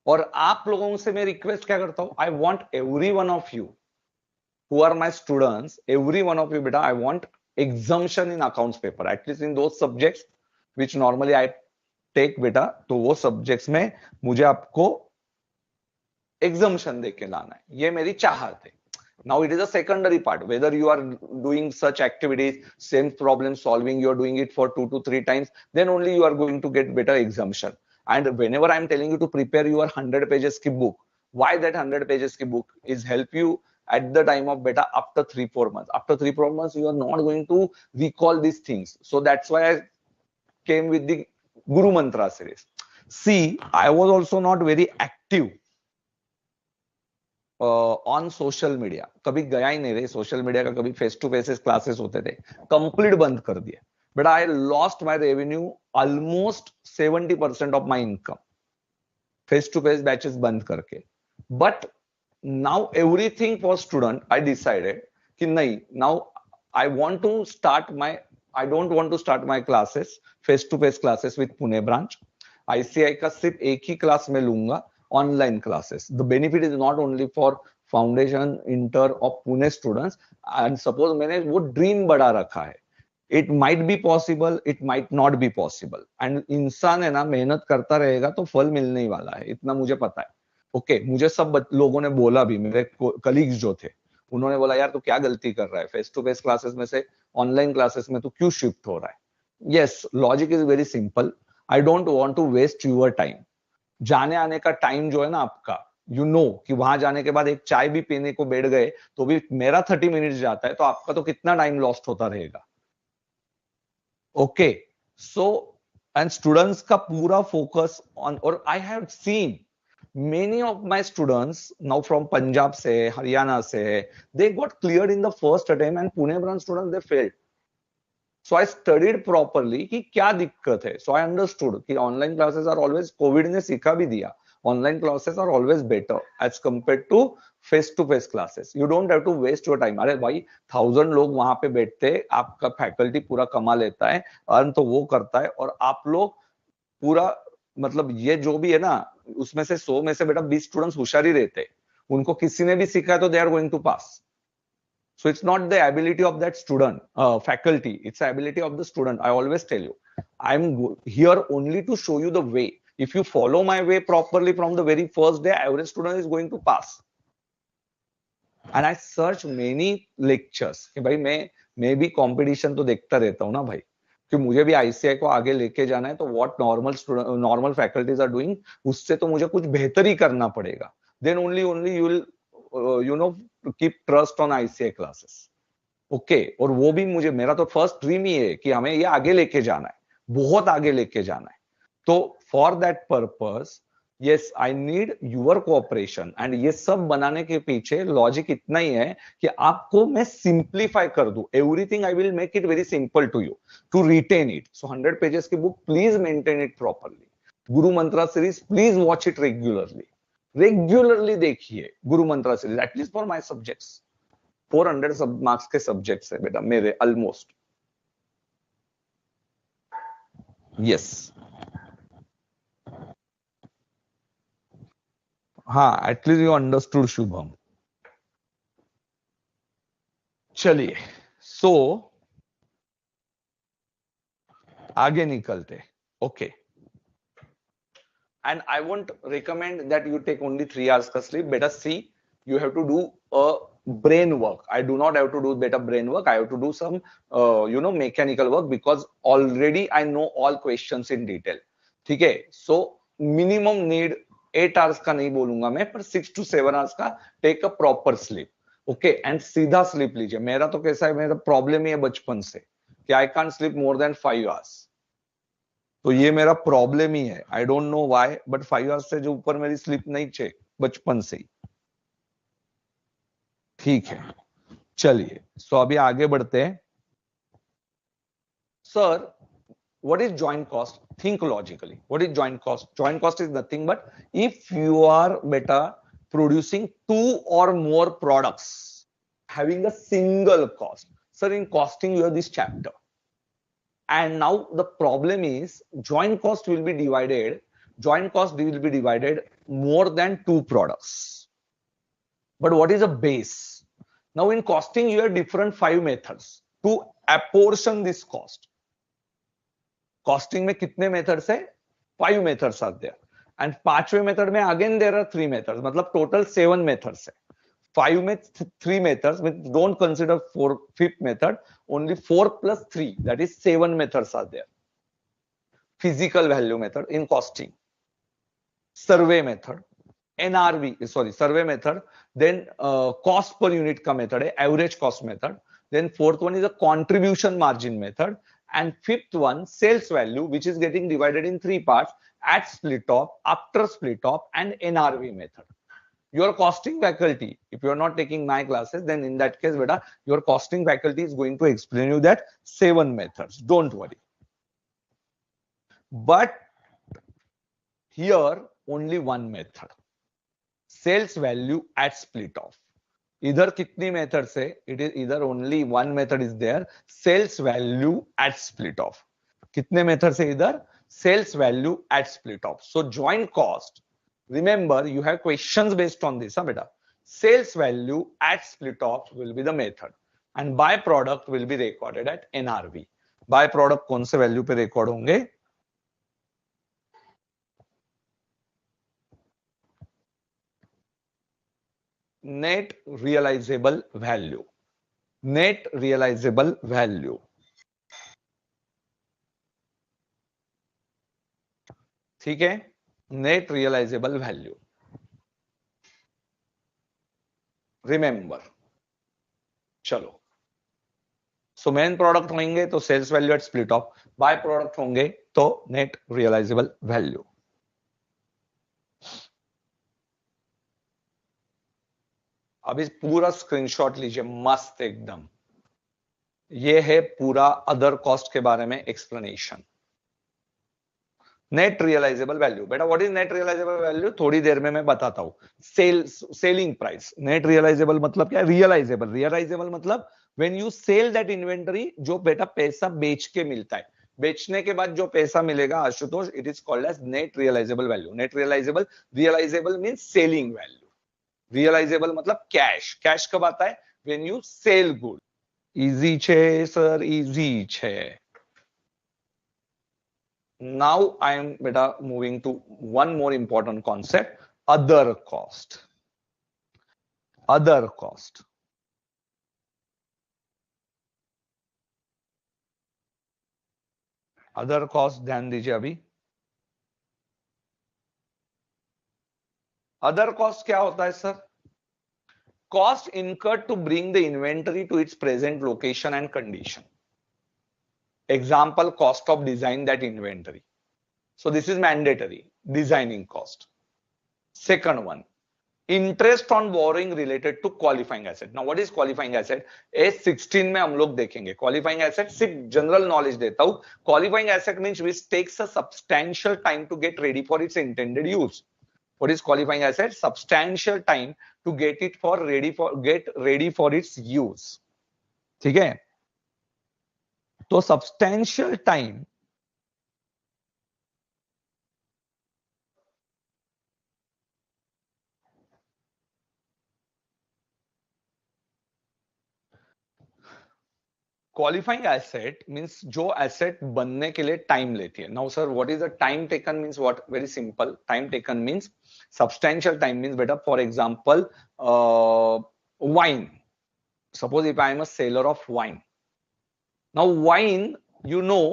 और आप लोगों से मैं रिक्वेस्ट क्या करता हूं, I want every one of you who are my students, every one of you beta, I want exemption in accounts paper, at least in those subjects which normally I take beta. तो वो subjects में मुझे आपको exemption देके लाना है, ये मेरी चाहत है. Now it is a secondary part whether you are doing such activities, same problem solving, you are doing it for 2 to 3 times, then only you are going to get better exemption. And whenever I am telling you to prepare your 100 pages ki book, why that 100 pages ki book is help you at the time of beta after 3-4 months. After 3-4 months you are not going to recall these things. So that's why I came with the Guru Mantra series. See, I was also not very active on social media. कभी गया ही नहीं रे social media का, कभी face to face classes होते थे, complete बंद कर दिए. But I lost my revenue almost 70% of my income face to face batches बंद करके. But now everything for student I decided कि नहीं, now I want to start my, I don't want to start my classes face to face classes with Pune branch. ICI का सिर्फ एक ही class में लूंगा, online classes. The benefit is not only for foundation, inter or Pune students. And suppose मैंने वो dream बढ़ा रखा है, it might be possible, it might not be possible. And इंसान है ना, मेहनत करता रहेगा तो फल मिलने ही वाला है, इतना मुझे पता है. ओके, मुझे सब लोगों ने बोला भी, मेरे कलीग्स जो थे उन्होंने बोला यार तू क्या गलती कर रहा है, फेस टू फेस क्लासेस में से ऑनलाइन क्लासेस में तू क्यों शिफ्ट हो रहा है. Yes, logic is very simple. I don't want to waste your time. जाने आने का टाइम जो है ना आपका, यू नो कि वहां जाने के बाद एक चाय भी पीने को बैठ गए तो भी मेरा 30 मिनट जाता है, तो आपका तो कितना टाइम लॉस्ट होता रहेगा. ओके, सो एंड स्टूडेंट्स का पूरा फोकस ऑन, और आई have seen many of my students now from Punjab से, हरियाणा से, they got cleared in the first attempt and Pune branch students they failed. So I studied properly कि क्या दिक्कत है. So I understood कि online classes are always, COVID ने सिखा भी दिया, online classes are always better as compared to face to face classes. You don't have to waste your time. अरे भाई 1000 लोग वहां पे बैठते, आपका फैकल्टी पूरा कमा लेता है, अर्न तो वो करता है, और आप लोग पूरा, मतलब ये जो भी है ना, उसमें से 100 में से बेटा 20 स्टूडेंट्स होशियार ही रहते, उनको किसी ने भी सिखाया तो they are going to pass. So it's not the ability of that student, faculty, it's the ability of the student. I always tell you, I'm here only to show you the way. If you follow my way properly from the very first day, every student is going to pass. And I search many lectures कि भाई मैं भी competition तो देखता रहता हूँ ना भाई, कि मुझे भी आईसीआई को आगे लेके जाना है, तो what normal student, normal faculties are doing, उससे तो मुझे कुछ बेहतर ही करना पड़ेगा. Then only you will you know keep trust on ICI classes. Okay, और वो भी मुझे, मेरा तो फर्स्ट ड्रीम ही है कि हमें ये आगे लेके जाना है, बहुत आगे लेके जाना है. तो for that purpose yes I need your cooperation. And ये सब बनाने के पीछे लॉजिक इतना ही है कि आपको मैं सिंप्लीफाई कर दूं everything. I will make it very simple to you to retain it. So 100 pages की book, please maintain it properly. Guru Mantra series, please watch it regularly देखिए Guru Mantra series, at least for my subjects. 400 marks के subjects है बेटा मेरे almost. Yes, हाँ, at least you understood Shubham. चलिए, so आगे निकलते. Okay. And I won't recommend that you take only 3 hours ka sleep. Better see, you have to do a brain work. I do not have to do better brain work. I have to do some, mechanical work because already I know all questions in detail. ठीक है? So minimum need 8 hours का नहीं बोलूंगा मैं, पर 6 to 7 hours का take a proper sleep. Okay and सीधा sleep लीजिए. मेरा तो कैसा है, मेरा प्रॉब्लम ही है बचपन से कि I can't sleep more than 5 hours. तो ये मेरा प्रॉब्लम ही है. I don't know why, but 5 hours से जो ऊपर मेरी स्लीप नहीं चाहिए बचपन से ही. ठीक है, चलिए. सो अभी आगे बढ़ते हैं. Sir, what is joint cost? Think logically. What is joint cost? Joint cost is nothing but if you are beta producing 2 or more products having a single cost. Sir, in costing you have this chapter. And now the problem is joint cost will be divided. Joint cost will be divided more than 2 products. But what is a base? Now in costing you have different 5 methods to apportion this cost. Costing में कितने methods है? 5 methods are there. And पांचवें method में again there are 3 methods. मतलब total 7 methods है. 5 में 3 methods. Don't consider 5th method. Only 4 plus 3, that is 7 methods are there. Physical value method in costing, survey method, NRV, sorry, survey method, then cost per unit का method है, average cost method. Then 4th one is a contribution margin method. And 5th one, sales value, which is getting divided in 3 parts: at split off, after split off, and NRV method. Your costing faculty, if you are not taking my classes, then in that case, beta, your costing faculty is going to explain you that 7 methods. Don't worry. But here, only one method: sales value at split off. इधर कितनी methods है? It is इधर only one method is there, sales value at split off. कितने methods है इधर? Sales value at split off. So joint cost, remember you have questions based on this. बेटा, sales value at split off will be the method and by product will be recorded at NRV. By product कौन से value पे record होंगे? Net realisable value. Net realisable value. ठीक है, net realisable value. Remember, चलो. So main product होंगे तो sales value at split off, by product होंगे तो नेट रियलाइजेबल वैल्यू. अभी पूरा स्क्रीनशॉट लीजिए, मस्त एकदम. ये है पूरा अदर कॉस्ट के बारे में एक्सप्लेनेशन. Net realisable value. बेटा, what is net realisable value? थोड़ी देर में मैं बताता हूं. Selling price. नेट रियलाइजेबल मतलब क्या? रियलाइजेबल. रियलाइजेबल मतलब when you sell that inventory, जो बेटा पैसा बेच के मिलता है, बेचने के बाद जो पैसा मिलेगा Ashutosh, it is called as net realisable value. Net realisable, realisable means selling value. Realisable मतलब कैश. कैश कब आता है? When you sell good. Easy छे सर, इजी छे. Now I am beta moving to one more important concept: other cost. Other cost. Other cost ध्यान दीजिए अभी. Other cost क्या होता है sir? Cost incurred to bring the inventory to its present location and condition. Example, cost of design that inventory. So this is mandatory, designing cost. Second one, interest on borrowing related to qualifying asset. Now what is qualifying asset? A16 में हम लोग देखेंगे. Qualifying asset सिर्फ general knowledge देता हूं. Qualifying asset means which takes a substantial time to get ready for its intended use. What is qualifying asset? Substantial time to get ready for its use. ठीक है, तो substantial time qualifying asset means जो asset बनने के लिए time लेती है. Now sir what is the time taken means what? Very simple. Time taken means substantial time means बेटा for example wine. Suppose if I am a seller of wine. Now wine, you know,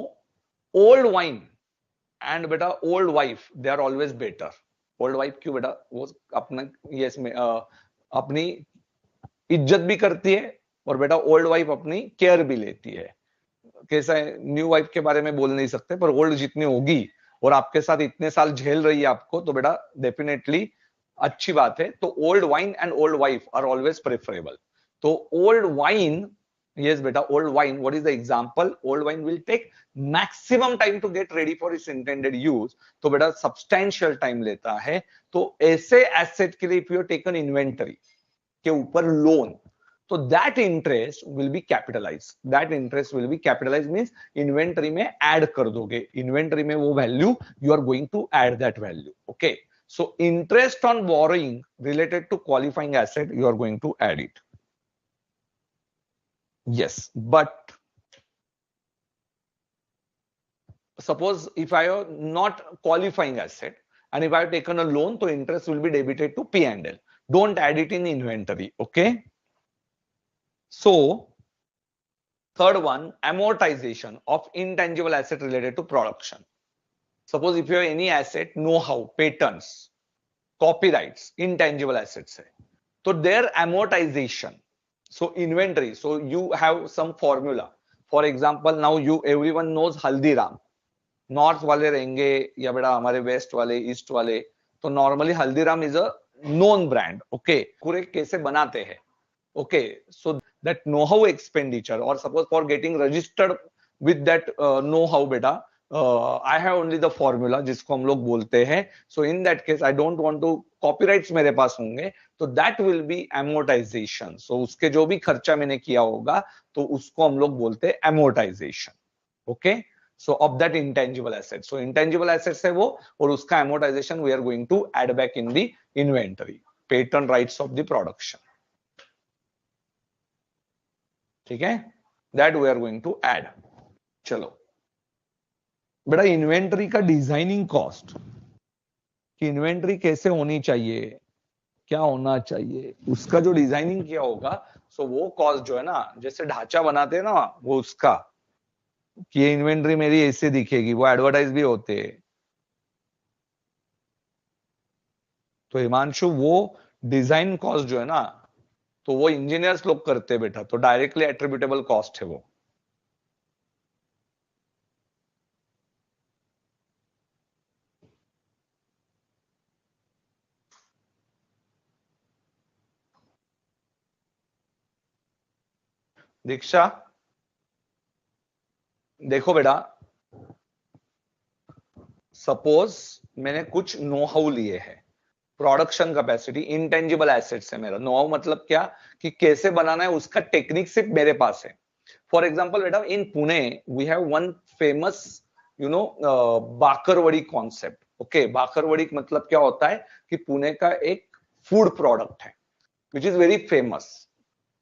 old wine and बेटा old wife, they are always better. Old wife क्यों बेटा? वो अपना yes में अपनी इज्जत भी करती है और बेटा ओल्ड वाइफ अपनी केयर भी लेती है. कैसा है, न्यू वाइफ के बारे में बोल नहीं सकते, पर ओल्ड जितनी होगी और आपके साथ इतने साल झेल रही है आपको, तो बेटा डेफिनेटली अच्छी बात है. तो old wine and old wife are always preferable. तो old wine, yes beta, old wine, what is the example? Old wine will take maximum time to get ready for its intended use. तो बेटा substantial time लेता है. तो ऐसे asset के लिए if you have taken inventory के ऊपर लोन, तो that interest will be capitalized. That interest will be capitalized means inventory में add कर दोगे. Inventory में वो value you are going to add that value. Okay. So interest on borrowing related to qualifying asset, you are going to add it. Yes, but suppose if I have not qualifying asset and if I have taken a loan, so interest will be debited to P&L. Don't add it in inventory. Okay. So third one, amortization of intangible asset related to production. Suppose if you have any asset, know-how, patents, copyrights, intangible assets, so their amortization. So inventory, so you have some formula. For example, now everyone knows Haldiram. North वाले रहेंगे या बेटा हमारे waste वाले, east वाले, तो normally Haldiram is a known brand. Okay, पूरे कैसे बनाते हैं. Okay, so that know how expenditure और suppose for getting registered with that know how बेटा I have only the formula जिसको हम लोग बोलते हैं. So in that case I don't want to, copyrights मेरे पास होंगे तो that will be amortization. So उसके जो भी खर्चा मैंने किया होगा तो उसको हम लोग बोलते हैं amortisation. Okay, so of that intangible asset, so intangible assets है वो, और उसका amortization we are going to add back in the inventory. Patent rights of the production, ठीक है, that we are going to add. चलो बेटा inventory का designing cost, कि इन्वेंटरी कैसे होनी चाहिए, क्या होना चाहिए, उसका जो डिजाइनिंग किया होगा, सो वो कॉस्ट जो है ना, जैसे ढांचा बनाते हैं ना वो, उसका कि ये इन्वेंटरी मेरी ऐसे दिखेगी, वो एडवर्टाइज भी होते हैं. तो हिमांशु वो डिजाइन कॉस्ट जो है ना, तो वो इंजीनियर्स लोग करते हैं बेटा, तो डायरेक्टली एट्रीब्यूटेबल कॉस्ट है वो. दीक्षा देखो बेटा, सपोज मैंने कुछ नो हाउ लिए हैं, प्रोडक्शन कैपेसिटी, इंटेंजिबल एसेट्स है मेरा. नो हाउ मतलब क्या, कि कैसे बनाना है उसका टेक्निक सिर्फ मेरे पास है. फॉर एग्जांपल बेटा in Pune we have one famous you know bakarwadi concept. Okay, bakarwadi मतलब क्या होता है कि पुणे का एक फूड प्रोडक्ट है which is very famous.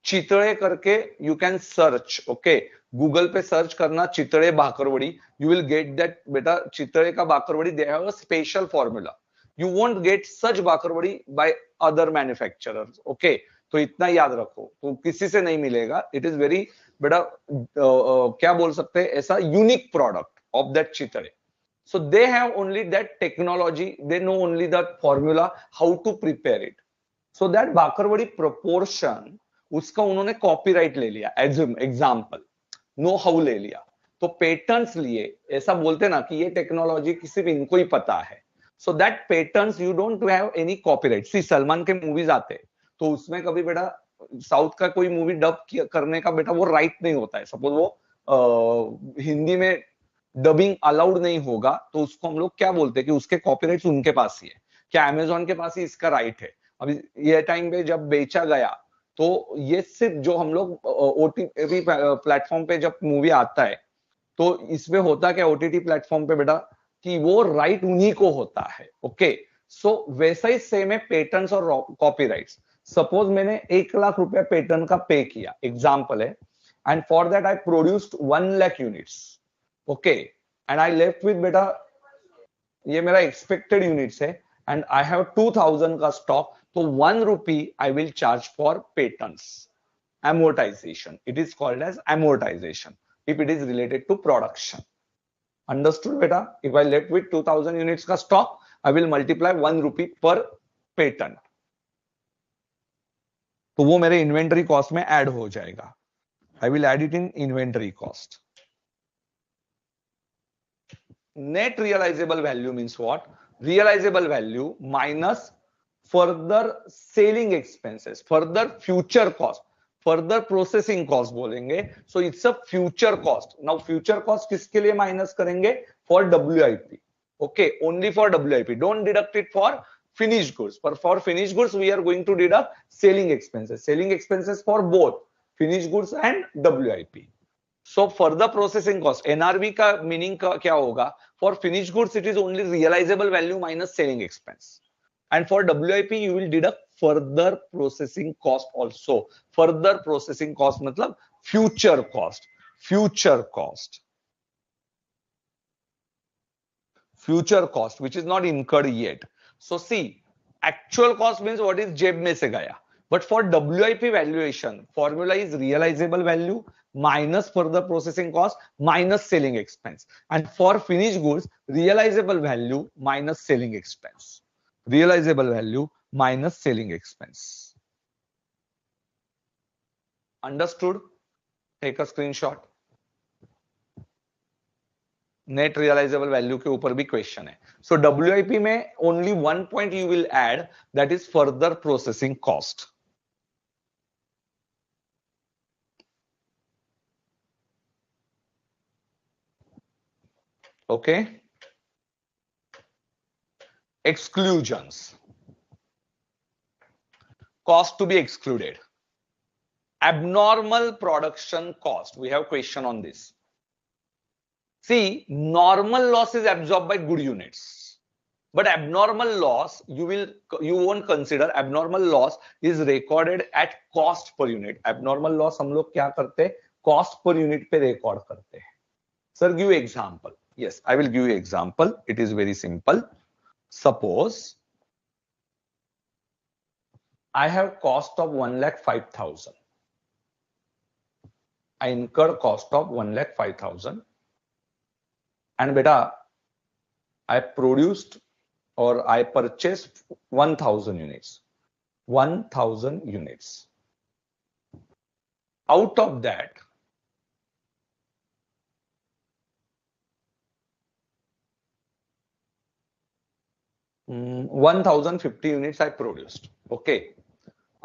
Chitale करके you can search. Okay, Google पे सर्च करना Chitale bakarwadi, you will get that बेटा. चितड़े का bakarwadi they have a special formula. You won't get such bakarwadi by other manufacturers. Okay, तो इतना याद रखो, तो किसी से नहीं मिलेगा. इट इज वेरी बेटा क्या बोल सकते हैं, ऐसा unique product of that Chitale. So they have only that technology, they know only that formula how to prepare it. So that bakarwadi proportion उसका उन्होंने कॉपीराइट ले लिया एज एग्जाम्पल, नो हाउ ले लिया, तो पेटेंट्स लिए. ऐसा बोलते ना कि ये टेक्नोलॉजी सिर्फ इनको ही पता है. So that patents you don't have any copyright. See Salman के मूवीज आते तो उसमें कभी बेटा साउथ का कोई मूवी डब करने का बेटा वो राइट नहीं होता है. सपोज वो हिंदी में डबिंग अलाउड नहीं होगा तो उसको हम लोग क्या बोलते हैं कि उसके कॉपीराइट्स उनके पास ही है. क्या अमेजोन के पास ही इसका राइट है. अभी ये टाइम पे जब बेचा गया तो ये सिर्फ जो हम लोग ओटीटी प्लेटफॉर्म पे जब मूवी आता है तो इसमें होता क्या ओटीटी प्लेटफॉर्म पे बेटा कि वो राइट उन्हीं को होता है. ओके, सो वैसा ही सेम है पेटेंट्स और कॉपीराइट्स. सपोज मैंने 1 लाख रुपया पेटेंट का पे किया, एग्जाम्पल है, and for that I produced 1 lakh units. Okay, and I left with beta, ये मेरा expected units है, and I have 2000 का stock, so 1 rupee I will charge for patents. Amortization. It is called as amortization if it is related to production. Understood beta? If I left with 2000 units का stock, I will multiply 1 rupee per patent. तो वो मेरे inventory cost में add हो जाएगा. I will add it in inventory cost. Net realizable value means what? Realizable value minus further selling expenses, further future cost, further processing cost बोलेंगे. So it's a future cost. Now future cost किसके लिए minus करेंगे? For WIP. Okay, only for WIP. Don't deduct it for finished goods. But for finished goods, we are going to deduct selling expenses. Selling expenses for both finished goods and WIP. So further processing cost, NRV का meaning क्या होगा? For finished goods, it is only realizable value minus selling expense. And for WIP, you will deduct further processing cost also. Further processing cost मतलब future cost. Future cost. Future cost, which is not incurred yet. So see, actual cost means what is जेब में से गया. But for WIP valuation, formula is realizable value minus further processing cost minus selling expense. And for finished goods, realizable value minus selling expense. Realizable value minus selling expense. Understood? Take a screenshot. Net realizable value के ऊपर भी question है. So WIP में only one point you will add, that is further processing cost. Okay. Exclusions. Cost to be excluded. Abnormal production cost. We have question on this. See, normal loss is absorbed by good units. But abnormal loss, you won't consider. Abnormal loss is recorded at cost per unit. Abnormal loss हम लोग क्या करते हैं? Cost per unit पे record करते हैं. Sir, give example. Yes, I will give you example. It is very simple. Suppose I have cost of 1,05,000. I incur cost of 1,05,000. And beta, I produced or I purchased 1,000 units. 1,000 units. Out of that, mm, 1,050 units I produced. Okay.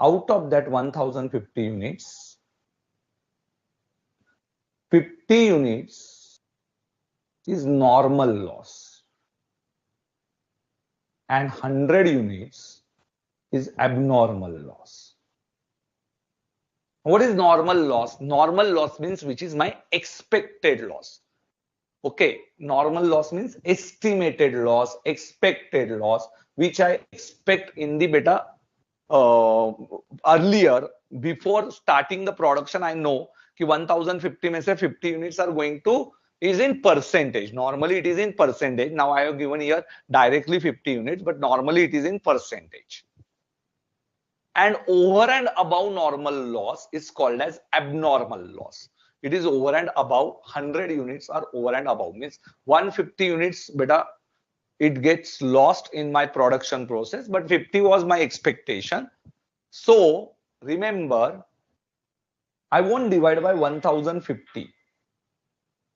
Out of that 1,050 units, 50 units is normal loss and 100 units is abnormal loss. What is normal loss? Normal loss means which is my expected loss. Okay, normal loss means estimated loss, expected loss, which I expect in the beta earlier, before starting the production. I know कि 1050 में से 50 units are going to is in percentage. Normally it is in percentage. Now I have given here directly 50 units, but normally it is in percentage. And over and above normal loss is called as abnormal loss. It is over and above. 100 units are over and above, means 150 units beta it gets lost in my production process, but 50 was my expectation. So remember, I won't divide by 1050.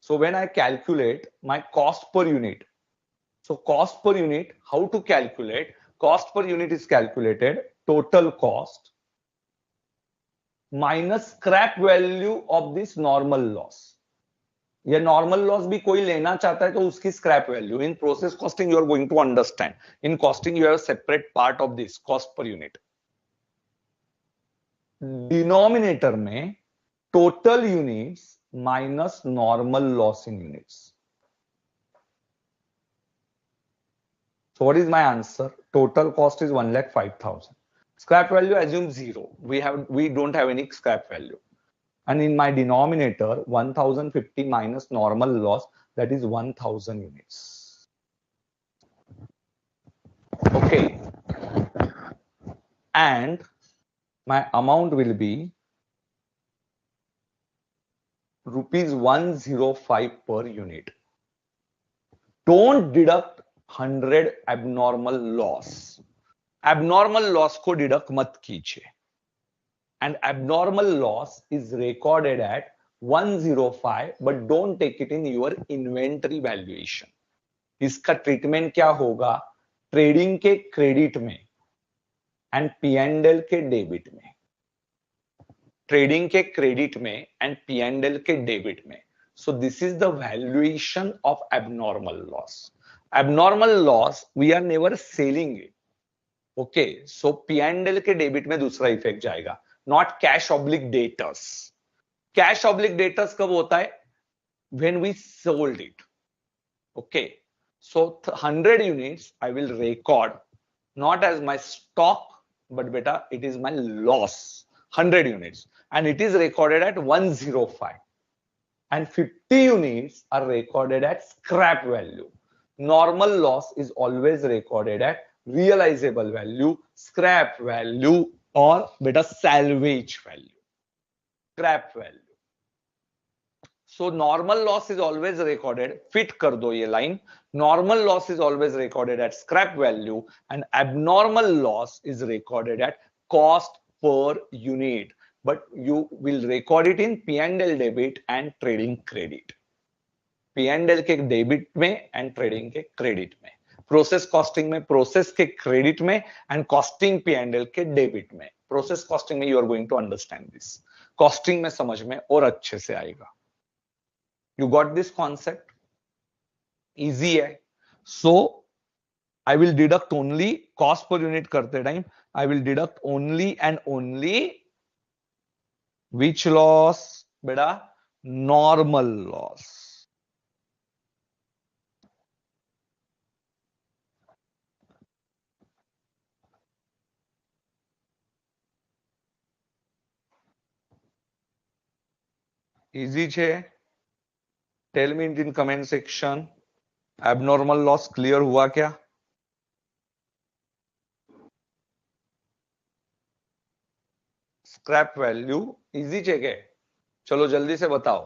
So when I calculate my cost per unit, so cost per unit, how to calculate? Cost per unit is calculated total cost minus scrap value of this normal loss. ये normal loss भी कोई लेना चाहता है तो उसकी scrap value. In process costing you are going to understand. In costing you have separate part of this cost per unit. Denominator में total units minus normal loss in units. So what is my answer? Total cost is 1,05,000. Scrap value assume 0. We don't have any scrap value. and in my denominator 1050 minus normal loss, that is 1000 units. Okay, and my amount will be rupees 105 per unit. Don't deduct 100 abnormal loss. Abnormal loss को deduct मत कीजिए. And abnormal loss is recorded at 105, but don't take it in your inventory valuation. इसका treatment क्या होगा? Trading के credit में and P&L के debit में. ट्रेडिंग के क्रेडिट में एंड P&L के डेबिट में. So this is the valuation of abnormal loss. Abnormal loss, we are never selling it. Okay, so P&L के डेबिट में दूसरा इफेक्ट जाएगा. Not cash oblique debtors. Cash oblique debtors कब होता है? When we sold it. Okay, so 100 units I will record not as my stock, but beta it is my loss. 100 units, and it is recorded at 105. And 50 units are recorded at scrap value. Normal loss is always recorded at realizable value, scrap value, or beta salvage value, scrap value. So normal loss is always recorded, fit kar do ye line, normal loss is always recorded at scrap value, and abnormal loss is recorded at cost per unit. But you will record it in P&L debit and trading credit. P&L के debit में and trading के credit में. Process costing में process के credit में and costing P&L के debit में. Process costing में you are going to understand this. Costing में समझ में और अच्छे से आएगा. You got this concept? Easy है. So I will deduct only cost per unit करते time I will deduct only and only which loss? बेटा normal loss. Easy છે? Tell me in comment section. Abnormal loss clear हुआ क्या? Scrap value easy છે કે? चलो जल्दी से बताओ.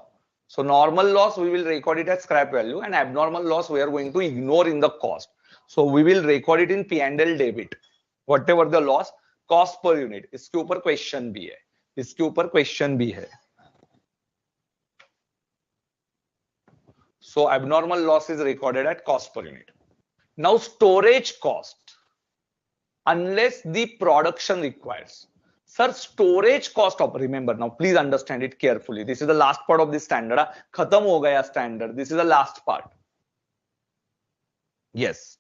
So normal loss we will record it as scrap value, and abnormal loss we are going to ignore in the cost. So we will record it in P&L debit. Whatever the loss, cost per unit. इसके ऊपर question भी है. इसके ऊपर question भी है. So abnormal loss is recorded at cost per unit. Now storage cost, unless the production requires. Sir, storage cost of, remember now, please understand it carefully. This is the last part of this standard. Khatam ho gaya standard. This is the last part. Yes.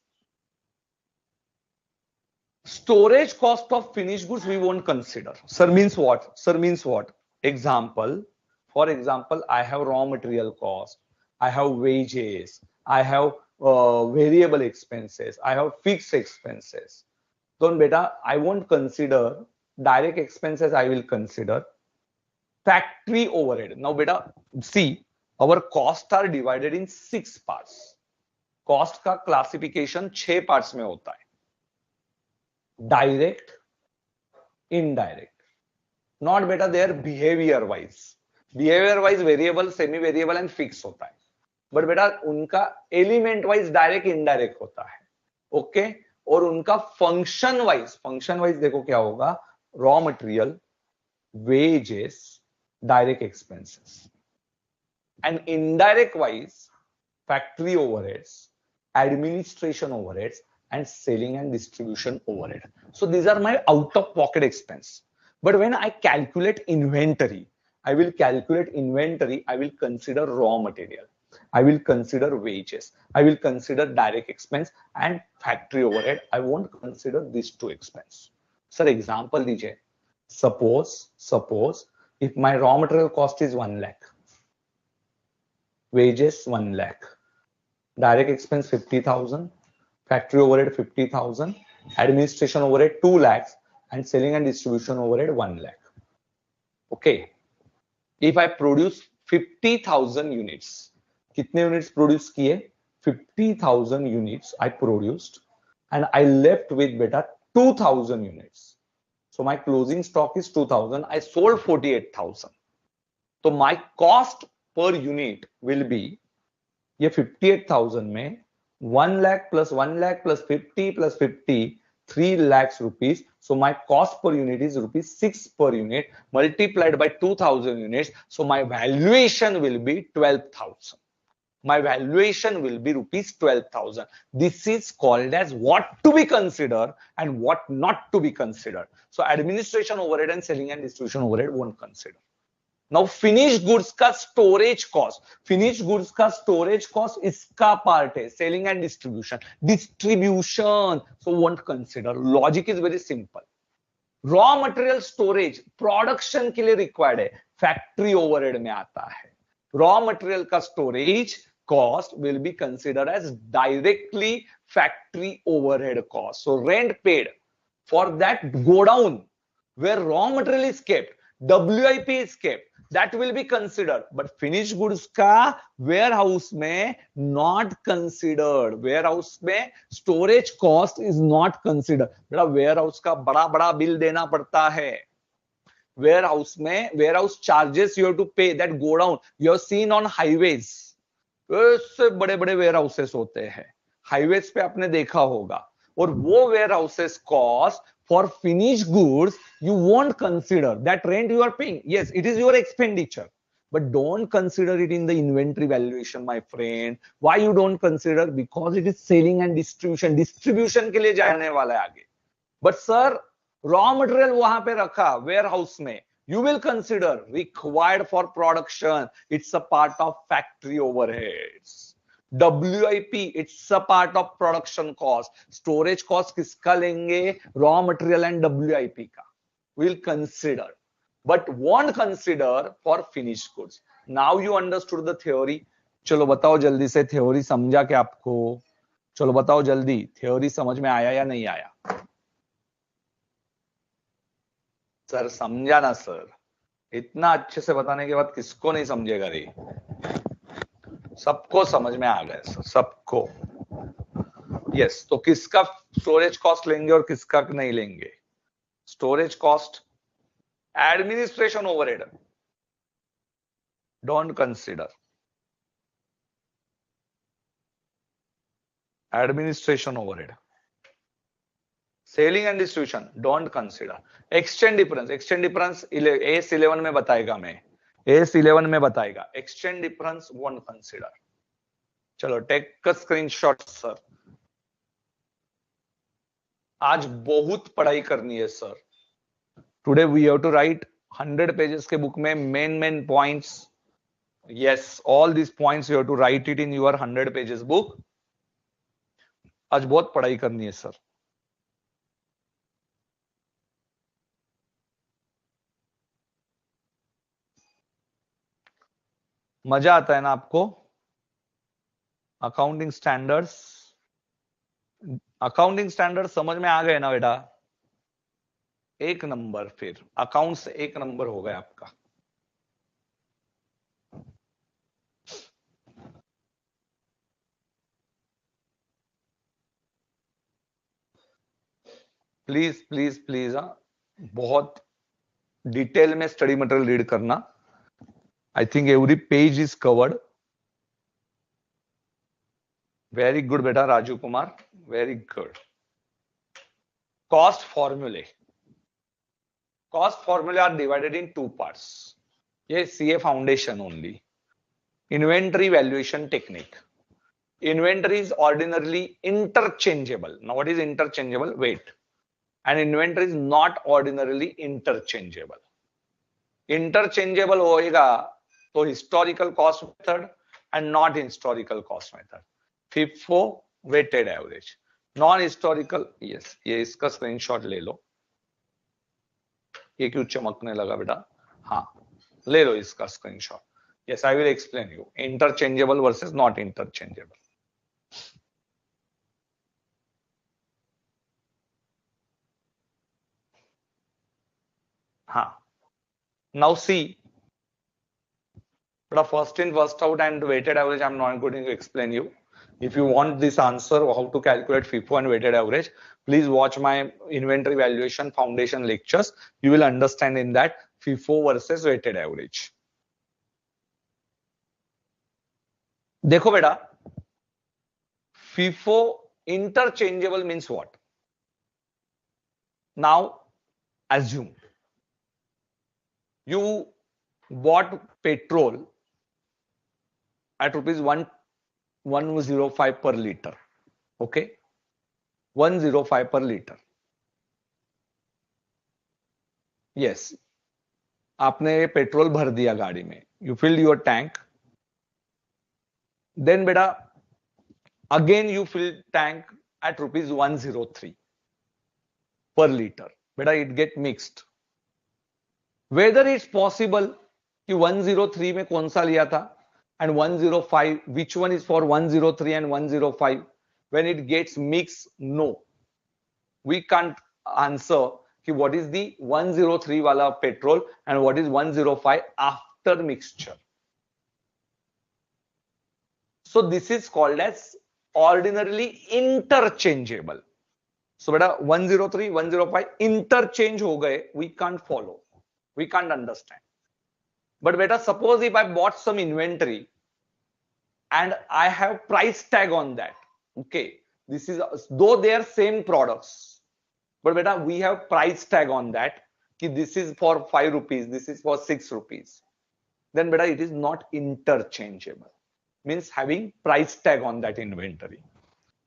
Storage cost of finished goods we won't consider. Sir means what? Sir means what? Example. For example, I have raw material cost. I have wages. I have variable expenses. I have fixed expenses. Then beta, I won't consider direct expenses. I will consider factory overhead. Now beta, see, our costs are divided in 6 parts. Cost का classification 6 parts में होता है. Direct, indirect. Not beta, they are behavior wise. Behavior wise variable, semi variable and fixed होता है. But बेटा उनका element wise direct indirect होता है. ओके, और उनका फंक्शन वाइज देखो क्या होगा? Raw material, wages, direct expenses, and indirect wise factory overheads, administration overheads and selling and distribution overhead. So these are my out of pocket expense. But when I calculate inventory, I will consider raw material. I will consider wages. I will consider direct expense and factory overhead. I won't consider these two expense. Sir, example दीजिए. Suppose if my raw material cost is 1 lakh, wages 1 lakh, direct expense 50,000, factory overhead 50,000, administration overhead 2 lakhs, and selling and distribution overhead 1 lakh. Okay. If I produce 50,000 units, कितने units produce किए? 50,000 units I produced and I left with बेटा 2,000 units. So my closing stock is 2,000. I sold 48,000. तो my cost per unit will be, ये 58,000 में 1 lakh plus 1 lakh plus 50 plus 50, 3 lakhs rupees. So my cost per unit is rupees 6 per unit multiplied by 2,000 units. So my valuation will be 12,000. My valuation will be rupees 12,000. This is called as what to be considered and what not to be considered. So administration overhead and selling and distribution overhead won't consider. Now finished goods का storage cost, finished goods का storage cost इसका part है, selling and distribution, so won't consider. Logic is very simple. Raw material storage production के लिए required है, factory overhead में आता है. Raw material का storage cost will be considered as directly factory overhead cost. So rent paid for that godown where raw material is kept, WIP is kept, that will be considered. But finished goods का warehouse में not considered. Warehouse में storage cost is not considered. बेटा warehouse का बड़ा बड़ा bill देना पड़ता है. Warehouse में warehouse charges you have to pay that go down. You have seen on highways. इससे बड़े बड़े warehouses होते हैं. Highways पे आपने देखा होगा. और वो warehouses cost for finished goods you won't consider. That rent you are paying, yes, it is your expenditure, but don't consider it in the inventory valuation, my friend. Why you don't consider? Because it is selling and distribution. Distribution के लिए जाने वाला है आगे. But sir, raw material वहां पे रखा warehouse में, you will consider required for production. It's a part of factory overheads. WIP, it's a part of production cost. Storage cost किसका लेंगे? Raw material and WIP का. We'll consider, but won't consider for finished goods. Now you understood the theory. चलो बताओ जल्दी से, theory समझा क्या आपको? चलो बताओ जल्दी, theory समझ में आया या नहीं आया? सर समझा ना सर? इतना अच्छे से बताने के बाद किसको नहीं समझेगा रे? सबको समझ में आ गया सर, सबको. यस, तो किसका स्टोरेज कॉस्ट लेंगे और किसका नहीं लेंगे? Storage cost, administration overhead don't consider. Administration overhead, selling and distribution don't consider. Exchange difference, exchange difference AS11 में बताएगा, मैं AS11 में बताएगा. Exchange difference won't consider. चलो टेक अ स्क्रीनशॉट सर. आज बहुत पढ़ाई करनी है sir. Today we have to write 100 pages के बुक में main points. Yes, all this points you have to write it in your 100 pages book. आज बहुत पढ़ाई करनी है सर. मजा आता है ना आपको? अकाउंटिंग स्टैंडर्ड्स, अकाउंटिंग स्टैंडर्ड समझ में आ गए ना बेटा? एक नंबर. फिर अकाउंट्स एक नंबर हो गया आपका. प्लीज प्लीज प्लीज, बहुत डिटेल में स्टडी मटेरियल रीड करना. I think every page is covered. Very good beta Raju Kumar, very good. Cost formulae, cost formulae are divided in two parts. Yes, CA foundation only. Inventory valuation technique. Inventory is ordinarily interchangeable. Now what is interchangeable? Wait. And inventory is not ordinarily interchangeable. Interchangeable होएगा तो historical cost method and not historical cost method. FIFO weighted average, non historical. Yes, ये इसका screenshot ले लो. ये क्यों चमकने लगा बेटा? हाँ, ले लो इसका screenshot. Yes, I will explain you interchangeable versus not interchangeable. हाँ, now see, But first in, first out and weighted average, I'm not going to explain you. If you want this answer, how to calculate FIFO and weighted average, please watch my inventory valuation foundation lectures. You will understand in that FIFO versus weighted average. देखो बेटा, FIFO interchangeable means what? Now, assume you bought petrol at rupees 105 per liter. Okay, 105 per liter. Yes, आपने petrol भर दिया गाड़ी में. You filled your tank. Then बेटा, again you fill tank at rupees 103 per liter. बेटा, it get mixed. Whether it's possible कि 103 में कौन सा लिया था and 105, which one is for 103 and 105? When it gets mixed, no. We can't answer कि what is the 103 वाला petrol and what is 105 after mixture. So this is called as ordinarily interchangeable. So बेटा 103, 105 interchange हो गए, we can't follow, we can't understand. But beta, suppose if I bought some inventory and I have price tag on that. Okay, this is, though they are same products, but beta, we have price tag on that. Ki this is for 5 rupees, this is for 6 rupees. Then beta, it is not interchangeable. Means having price tag on that inventory.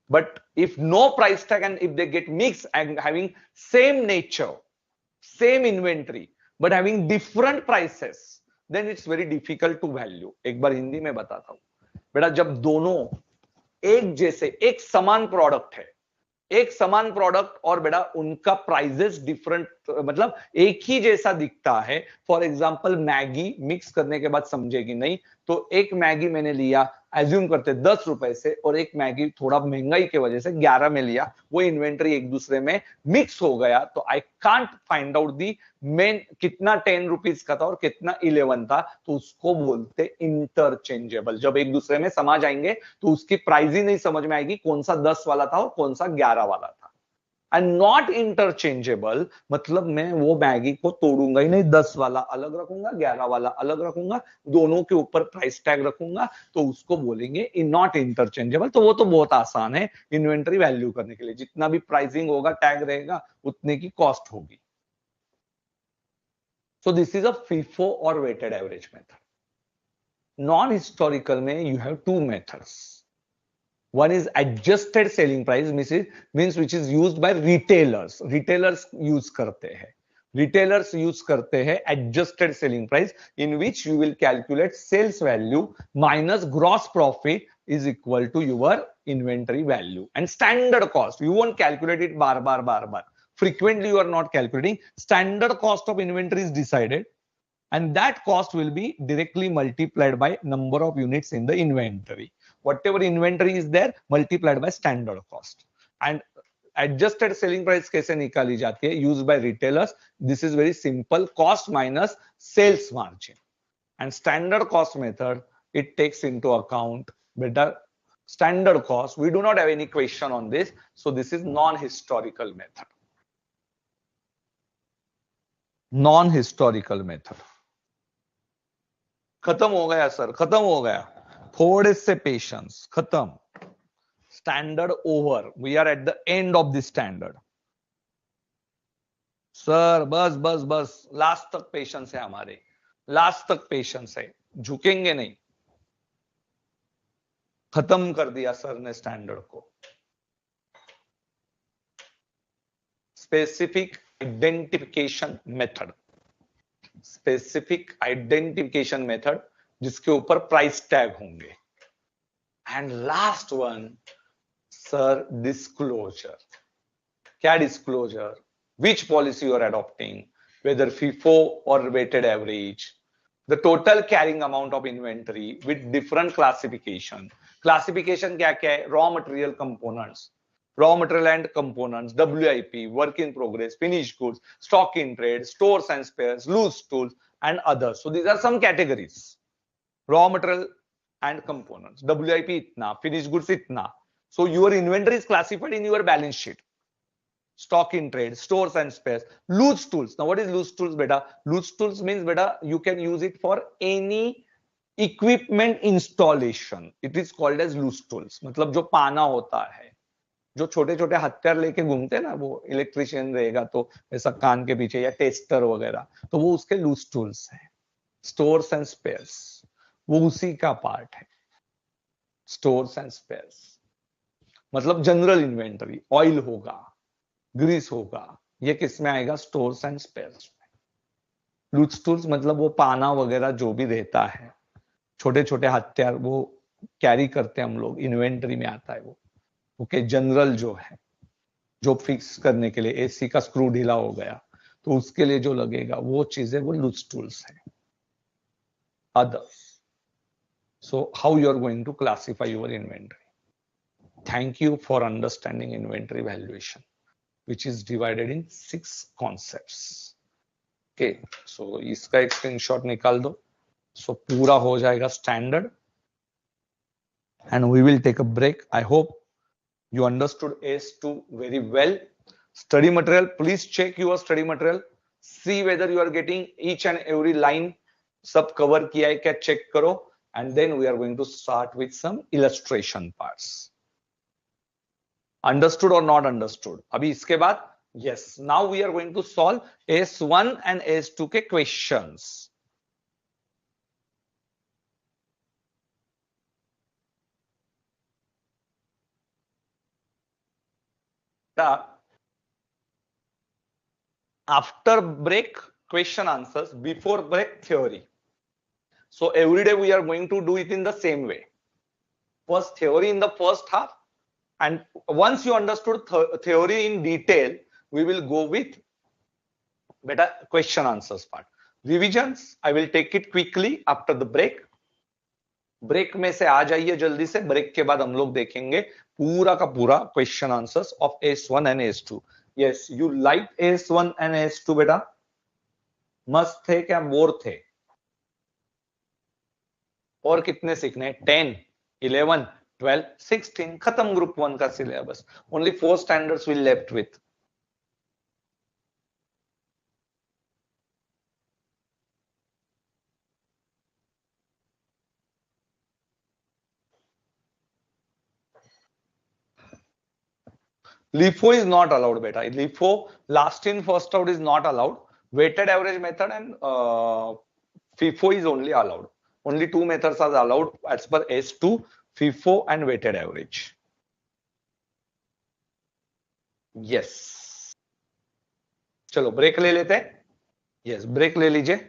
But if no price tag and if they get mixed and having same nature, same inventory, but having different prices, then it's very difficult to value. एक बार हिंदी में बताता हूं बेटा, जब दोनों एक जैसे, एक समान प्रोडक्ट है, एक समान प्रोडक्ट और बेटा उनका प्राइजेस डिफरेंट, मतलब एक ही जैसा दिखता है. फॉर एग्जांपल मैगी मिक्स करने के बाद समझेगी नहीं, तो एक मैगी मैंने लिया, एज्यूम करते 10 रुपए से, और एक मैगी थोड़ा महंगाई की वजह से 11 में लिया, वो इन्वेंटरी एक दूसरे में मिक्स हो गया, तो I can't find out the main कितना 10 रुपीज का था और कितना 11 था, तो उसको बोलते इंटरचेंजेबल. जब एक दूसरे में समझ आएंगे तो उसकी प्राइस ही नहीं समझ में आएगी कौन सा 10 वाला था और कौन सा 11 वाला था. एंड नॉट इंटरचेंजेबल मतलब मैं वो मैगी को तोड़ूंगा ही नहीं, 10 वाला अलग रखूंगा, 11 वाला अलग रखूंगा, दोनों के ऊपर प्राइस टैग रखूंगा, तो उसको बोलेंगे नॉट इंटरचेंजेबल. तो वो तो बहुत आसान है इन्वेंटरी वैल्यू करने के लिए. जितना भी प्राइसिंग होगा, टैग रहेगा, उतने की कॉस्ट होगी. So this is a FIFO or weighted average method. Non historical में you have two methods. One is adjusted selling price, means which is used by retailers. Retailers use करते हैं. Retailers use करते हैं adjusted selling price, in which you will calculate sales value minus gross profit is equal to your inventory value and standard cost. You won't calculate it bar. Frequently you are not calculating. Standard cost of inventory is decided, and that cost will be directly multiplied by number of units in the inventory. Whatever inventory is there multiplied by standard cost. And adjusted selling price कैसे निकाली जाती है? Used by retailers. This is very simple. Cost minus sales margin. And standard cost method, it takes into account better standard cost. We do not have any question on this, so this is non-historical method. Non-historical method. खत्म हो गया sir, खत्म हो गया. थोड़े से patience, खत्म. Standard over. We are at the end of the standard. Sir बस लास्ट तक पेशेंस है हमारे, लास्ट तक पेशेंस है, झुकेंगे नहीं. खत्म कर दिया सर ने स्टैंडर्ड को. Specific identification method. Specific identification method जिसके ऊपर प्राइस टैग होंगे. And last one sir, disclosure. क्या disclosure? Which policy you are adopting, whether FIFO or weighted average, the total carrying amount of inventory with different classification. Classification क्या क्या है? Raw material components, raw material and components, WIP, work in progress, finished goods, stock in trade, stores and spares, loose tools, and others. So these are some categories. raw material and components, WIP itna, finished goods itna. So your inventory is classified in your balance sheet. Stock in trade, stores and spares. Loose tools. Now what is loose tools, beta? Loose tools means, beta, you can use it for any equipment installation. It is called as loose tools. मतलब जो पाना होता है, जो छोटे छोटे हथियार लेके घूमते हैं ना, वो इलेक्ट्रिशियन रहेगा तो ऐसा कान के पीछे, या टेस्टर वगैरह, तो वो उसके लूज टूल्स हैं. स्टोर्स एंड स्पेयर्स, वो उसी का पार्ट है. स्टोर्स एंड स्पेयर्स मतलब जनरल इन्वेंटरी. ऑयल होगा, ग्रीस होगा, ये किस में आएगा? स्टोर्स एंड स्पेयर्स में. लूज टूल्स मतलब वो पाना वगैरह जो भी रहता है, छोटे छोटे हथियार वो कैरी करते हैं हम लोग, इन्वेंटरी में आता है वो. ओके, जनरल जो है, जो फिक्स करने के लिए एसी का स्क्रू ढीला हो गया तो उसके लिए जो लगेगा वो चीजें, वो लूज टूल्स है. Others. So how you are going to classify your inventory? Thank you for understanding inventory valuation, which is divided in 6 concepts. Okay, so इसका एक स्क्रीनशॉट निकाल दो. So पूरा हो जाएगा standard, and we will take a break. I hope you understood S2 very well. Study material, please check your study material. See whether you are getting each and every line. सब cover किया है क्या, check करो. And then we are going to start with some illustration parts. Understood or not understood? अभी इसके बाद, yes, now we are going to solve S1 and S2 के questions. After break, question answers. Before break, theory. So every day we are going to do it in the same way. First theory in the first half, and once you understood theory in detail, we will go with better question answers part. Revisions, I will take it quickly after the break. Break में से आ जाइए जल्दी से. Break के बाद हम लोग देखेंगे पूरा का पूरा question answers of S1 and S2. Yes, you like S1 and S2 बेटा? मस्त थे क्या, बोर थे? और कितने सीखने? 10, 11, 12, 16. खत्म ग्रुप 1 का syllabus. Only 4 standards will left with. LIFO is not allowed, beta. LIFO, last in first out, is not allowed. Weighted average method and FIFO is only allowed. Only 2 methods are allowed as per S2, FIFO and weighted average. Yes. चलो break ले लेते हैं. Yes, break ले लीजिए.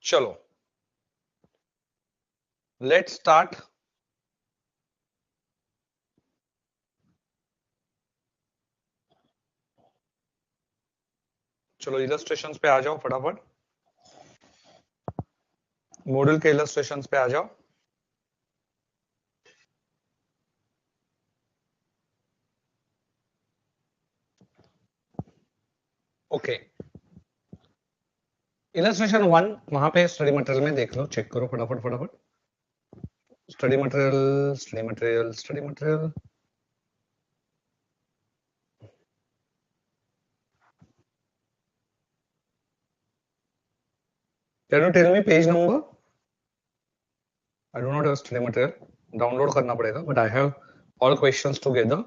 चलो let's start. चलो illustrations पे आ जाओ फटाफट, मॉडल के इलस्ट्रेशंस पे आ जाओ। ओके, इलस्ट्रेशन 1 वहां पे स्टडी मटेरियल में देख लो, चेक करो फटाफट फटाफट। Study material study material study material, can you tell me page number? I do not have study material, download करना पड़ेगा, but I have all questions together.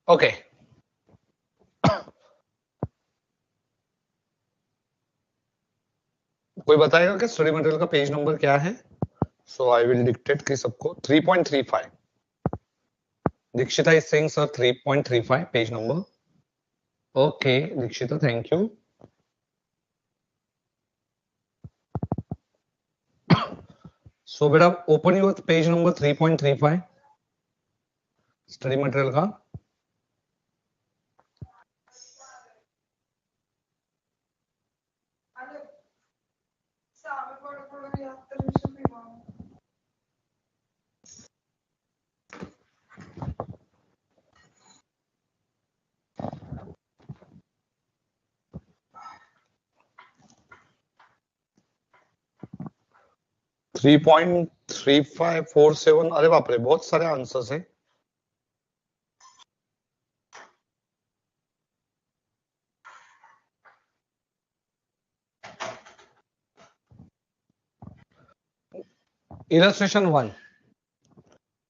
Okay, कोई बताएगा कि स्टडी मटेरियल का पेज नंबर क्या है? सो आई विल डिक्टेट कि सबको 3.35। Dikshita is saying sir 3.35 page number. Okay Dikshita, thank you. So बेटा open your page number 3.35 study material का। थ्री 3.3547, अरे बाप रे बहुत सारे आंसर्स है। इलस्ट्रेशन 1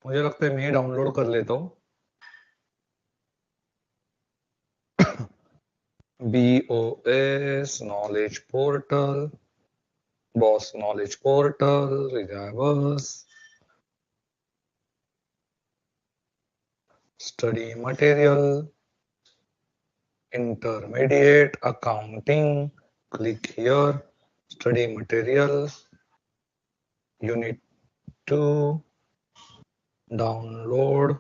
मुझे लगता है मैं डाउनलोड कर लेता हूँ। BOS knowledge portal, BOS knowledge portal, resources, study material, intermediate accounting, click here, study material, unit 2, download,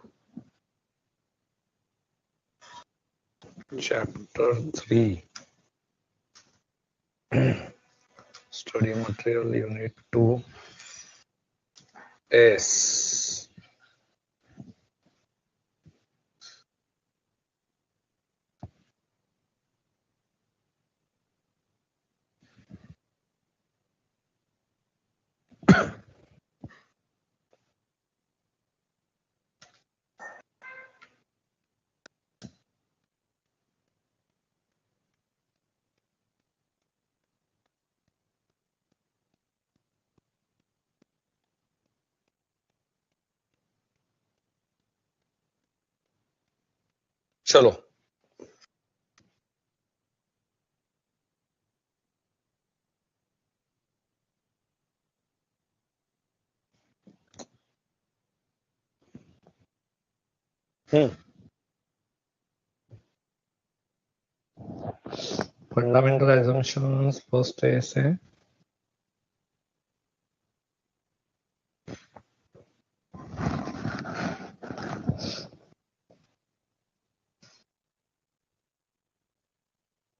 chapter 3, study material unit 2 S। चलो फंडामेंटल assumptions फर्स्ट ऐसे है।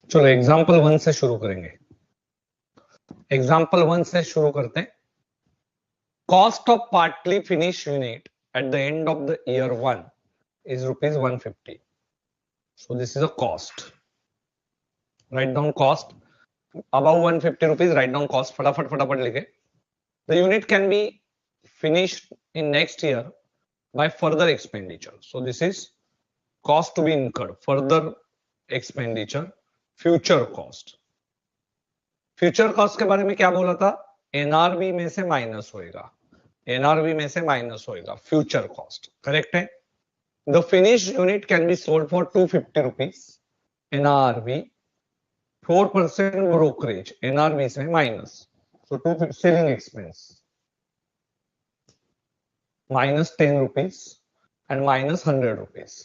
चलो एग्जाम्पल 1 से शुरू करेंगे। एग्जाम्पल 1 से शुरू करते हैं। Cost of partly finish unit eight the end of the year 1 is rupees 150. So this is a cost. Write down cost above 150 rupees. Write down cost. फटाफट लिखे। The unit can be finished in next year by further expenditure. So this is cost to be incurred. Further expenditure, future cost. Future cost के बारे में क्या बोला था? NRV में से माइनस होएगा, एनआरवी में से माइनस होएगा फ्यूचर कॉस्ट, करेक्ट है। The finished unit can be sold for 250 rupees. NRV 4% brokerage. NRV से minus. So 250 selling expense minus 10 rupees and minus 100 rupees.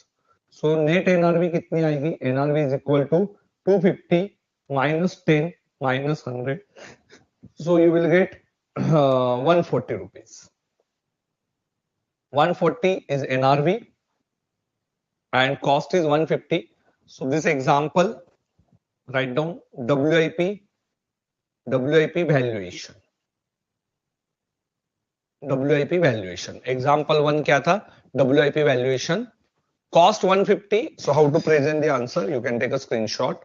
So net NRV कितनी आएगी? NRV is equal to 250 minus 10 minus 100. So you will get 140 rupees. 140 is NRV and cost is 150. So this example, write down WIP valuation. WIP valuation. Example 1 क्या था? WIP valuation. Cost 150. So how to present the answer? You can take a screenshot.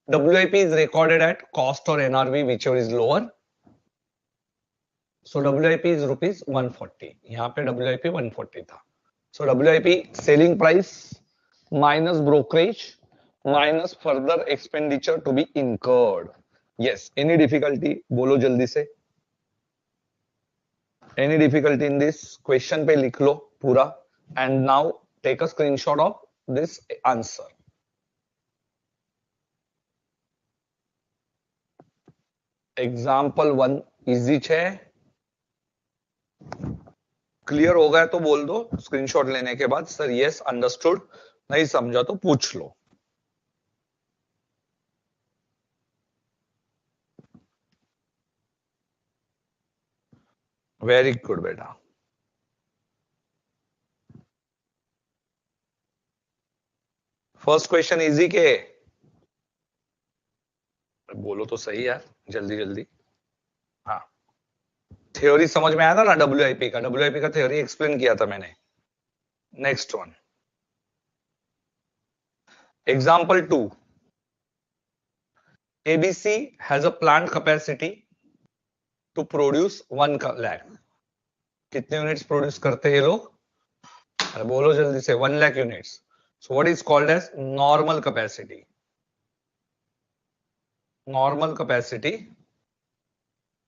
WIP is recorded at cost or NRV, whichever is lower. So WIP is rupees 140. यहाँ पे WIP 140 था. So WIP selling price minus brokerage minus further expenditure to be incurred. Yes. Any difficulty? बोलो जल्दी से. Any difficulty in this question पे लिख लो पूरा. And now take a screenshot of this answer. Example 1 easy है. Clear हो गया तो बोल दो स्क्रीनशॉट लेने के बाद सर यस अंडरस्टूड, नहीं समझा तो पूछ लो. वेरी गुड बेटा. फर्स्ट क्वेश्चन इजी के बोलो तो सही यार, जल्दी जल्दी. हाँ, थ्योरी समझ में आया था ना WIP का? WIP का थ्योरी एक्सप्लेन किया था मैंने. Next one, example 2. ABC has a plant capacity to produce 1 lakh. कितने यूनिट्स प्रोड्यूस करते हैं ये लोग? अरे बोलो जल्दी से. 1 lakh units. So what is called as normal capacity? Normal capacity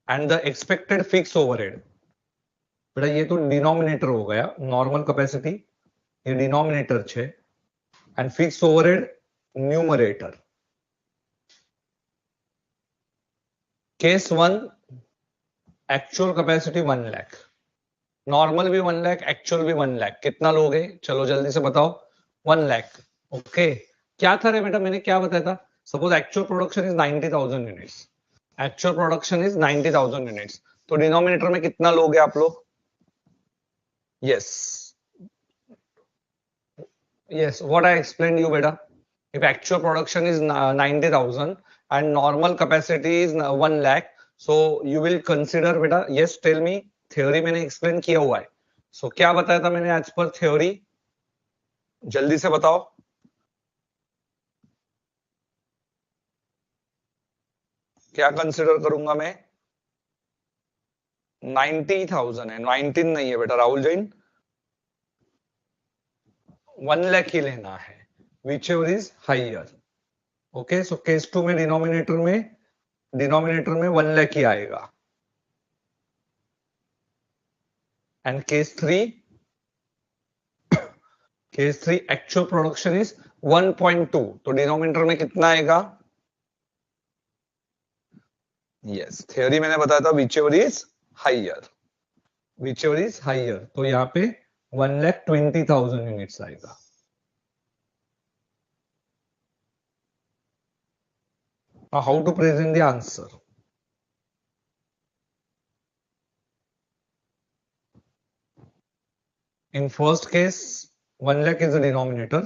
and the expected fixed overhead. बेटा ये तो डिनोमिनेटर हो गया. नॉर्मल कैपेसिटी ये डिनोमिनेटर छे and fix overhead numerator. Case 1 actual capacity 1 lakh, normal भी 1 लाख, एक्चुअल भी 1 लाख. कितना लोगे? चलो जल्दी से बताओ. 1 लाख. ओके, क्या था रे बेटा? मैंने क्या बताया था? Suppose actual production is 90,000 units. Actual production is 90,000 units. तो डिनोमिनेटर में कितना लोगे आप लोग? Yes. Yes, what I explained you beta. If actual production is 90,000 and normal capacity is 1 lakh, so you will consider beta. Yes, tell me. Theory मैंने explain किया हुआ है. So क्या बताया था मैंने आज पर theory? जल्दी से बताओ. क्या कंसिडर करूंगा मैं? 90,000 है, 19 नहीं है बेटा राहुल जैन. 1 लाख ही लेना है, whichever is higher. Okay, so case 2 में डिनोमिनेटर में 1 लाख ही आएगा. And case 3 actual production is 1.2. तो डिनोमिनेटर में कितना आएगा? यस, थ्योरी मैंने बताया था whichever is higher. तो यहाँ पे 1,20,000 यूनिट्स आएगा. How to present the answer? In first case 1 lakh is the denominator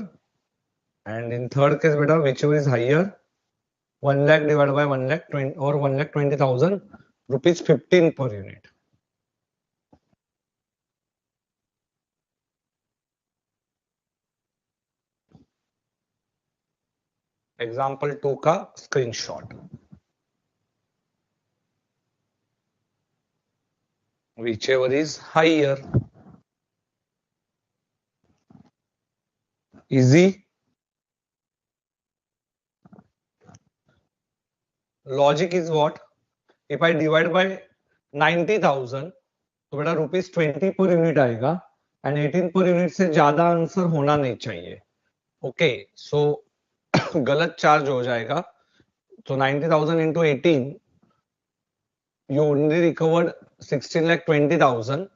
and in third case beta whichever is higher 1 lakh divided by 1 lakh 20 or 1,20,000 rupees 15 per unit. Example 2 का screenshot. whichever is higher. Easy. Logic is what? If I divide by 90,000 तो बेटा ₹20 per unit आएगा and 18 per unit से ज्यादा answer होना नहीं चाहिए. Okay, सो गलत चार्ज हो जाएगा. तो 90,000 into 18 you only recovered 16,20,000.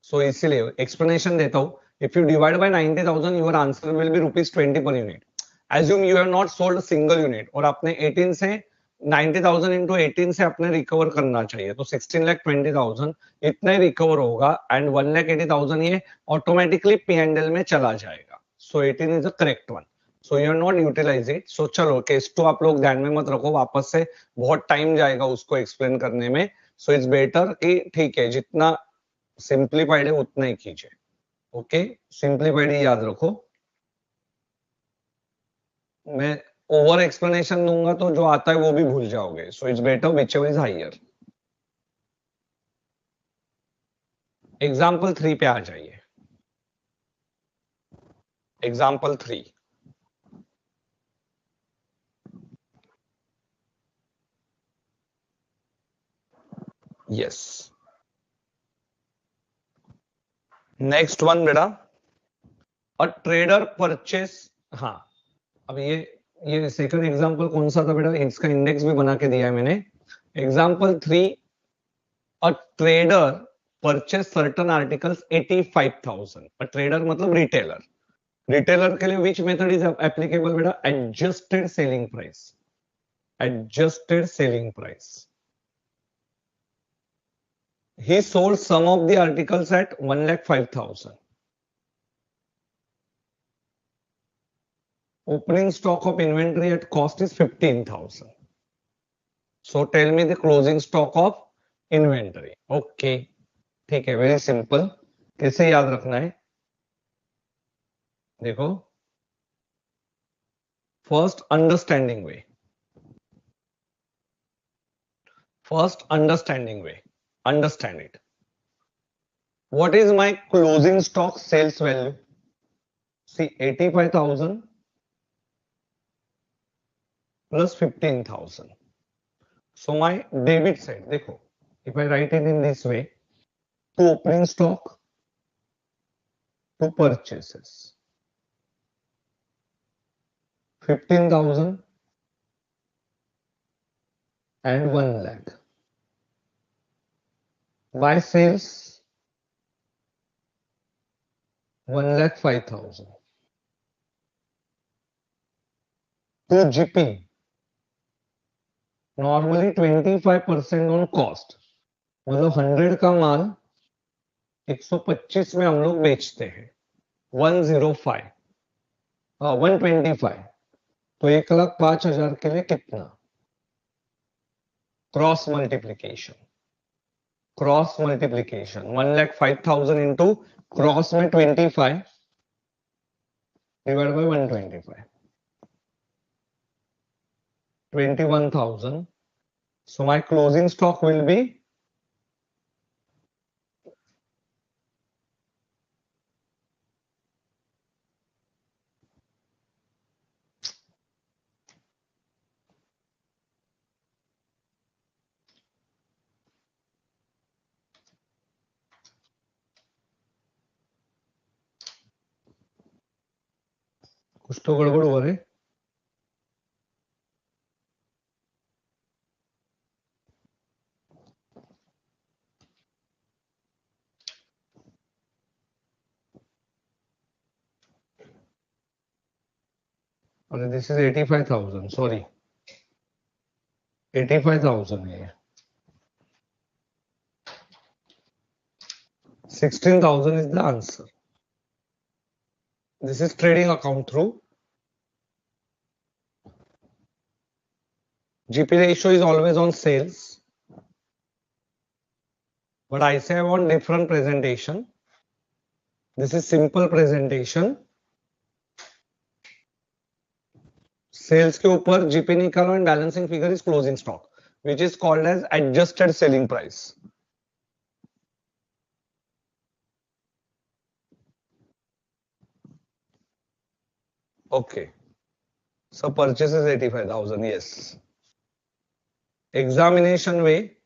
सो इसीलिए एक्सप्लेनेशन देता हूं. If you divide by 90,000, your answer will be rupees 20 per unit. Assume you have not sold a single unit और आपने 18 से 90,000 into 18 से अपने रिकवर करना चाहिए, तो 16,20,000 इतना ही रिकवर होगा एंड 1,80,000 ये ऑटोमेटिकली P&L में चला जाएगा. So 18 is the correct one. So you are not utilize it. So चलो केस 2 आप लोग ध्यान में मत रखो, वापस से बहुत टाइम जाएगा उसको एक्सप्लेन करने में. So it's better कि ठीक है जितना सिंप्लीफाइड है उतना ही कीजिए. ओके, सिंप्लीफाइड ही याद रखो. मैं ओवर एक्सप्लेनेशन दूंगा तो जो आता है वो भी भूल जाओगे. So it's better whichever is higher. Example 3 पे आ जाइए. एग्जांपल 3. यस, नेक्स्ट वन बेटा, अ ट्रेडर परचेस. हाँ, अब ये सेकंड एग्जांपल कौन सा था बेटा, इसका इंडेक्स भी बना के दिया है मैंने. Example 3, a trader purchase certain articles 85,000. A trader मतलब रिटेलर. रिटेलर के लिए विच मेथड इज एप्लीकेबल बेटा, adjusted selling price. Adjusted selling price. He sold some of the articles at 1,05,000. Opening stock of inventory at cost is 15,000. So tell me the closing stock of inventory. Okay, ठीक है, very simple. कैसे याद रखना है देखो, first understanding way. First understanding way. Understand it. What is my closing stock sales value? See, 85,000 plus 15,000. So my debit side, देखो, if I write it in this way, to opening stock, to purchases, 15,000 and 1 lakh. By sales 1,05,000. To GP, normally 25% on cost. मतलब 100 का माल 125 में हम लोग बेचते हैं. 105, 125. तो 1,05,000 के लिए कितना? Cross multiplication. Cross multiplication 1,05,000 into cross में 25 divide by 125, 21,000. So my closing stock will be कुछ तो गड़बड़ हुआ रे. अरे दिस इज 85,000, सॉरी 85,000 है. 16,000 is the answer. This is trading account through. GP ratio is always on sales, but I say I want different presentation. This is simple presentation. Sales के ऊपर GP निकालो and balancing figure is closing stock, which is called as adjusted selling price. Okay, so purchase is 85,000. Yes. Examination way,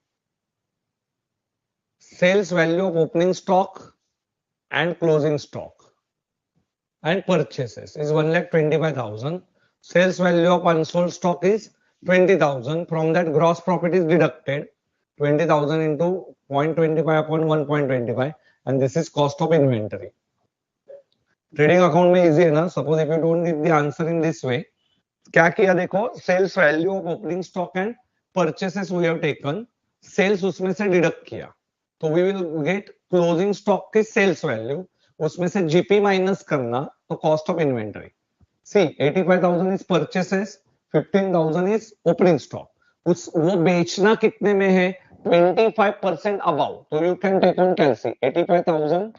sales value of opening stock and closing stock and purchases is 1,25,000. Sales value of unsold stock is 20,000. From that gross profit is deducted 20,000 into 0.25 upon 1.25, and this is cost of inventory. Trading account में easy है ना. Suppose if you don't give the answer in this way, क्या किया देखो, sales value of opening stock and purchases we have taken, sales उसमें से deduct किया, तो we will get closing stock की सेल्स वैल्यू, उसमें से जीपी माइनस करना, तो cost of inventory. See 85,000 is purchases, 15,000 is opening stock. उस वो बेचना कितने में है, 25% अबाउ, तो यू कैन टेक ऑन कैलसी 85,000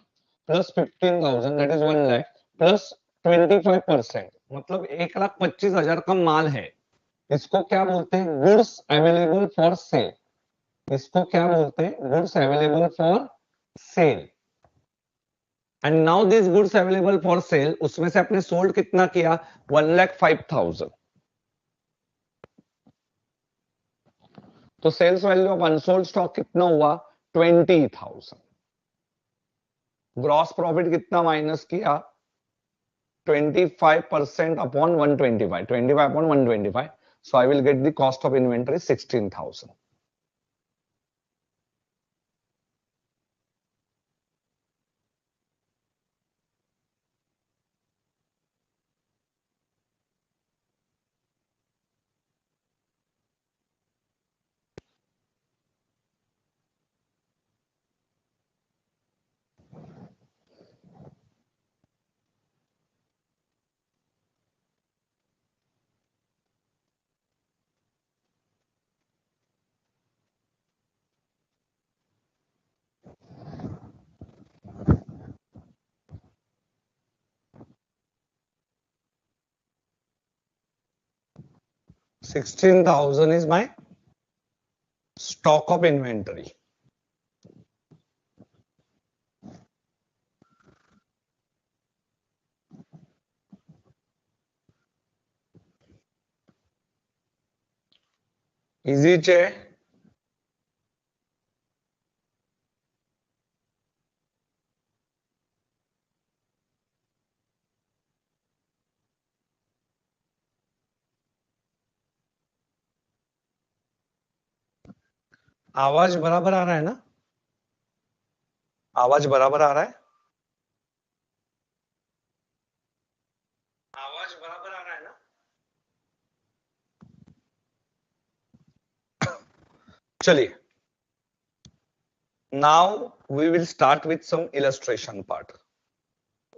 plus 15,000 that is 1 lakh plus 25%, मतलब 1,25,000 का माल है. इसको क्या बोलते हैं, गुड्स अवेलेबल फॉर सेल. इसको क्या बोलते हैं, goods available for sale. And now this goods available for sale, उसमें से आपने सोल्ड कितना किया, 1,05,000. तो sales value of unsold stock कितना हुआ, 20,000. ग्रॉस प्रॉफिट कितना माइनस किया, 25% upon 125, 25 upon 125. So I will get the cost of inventory 16,000. $16,000 is my stock of inventory. Easy છે? आवाज बराबर आ रहा है ना, आवाज बराबर आ रहा है, आवाज बराबर आ रहा है ना. चलिए, now we will start with some illustration part.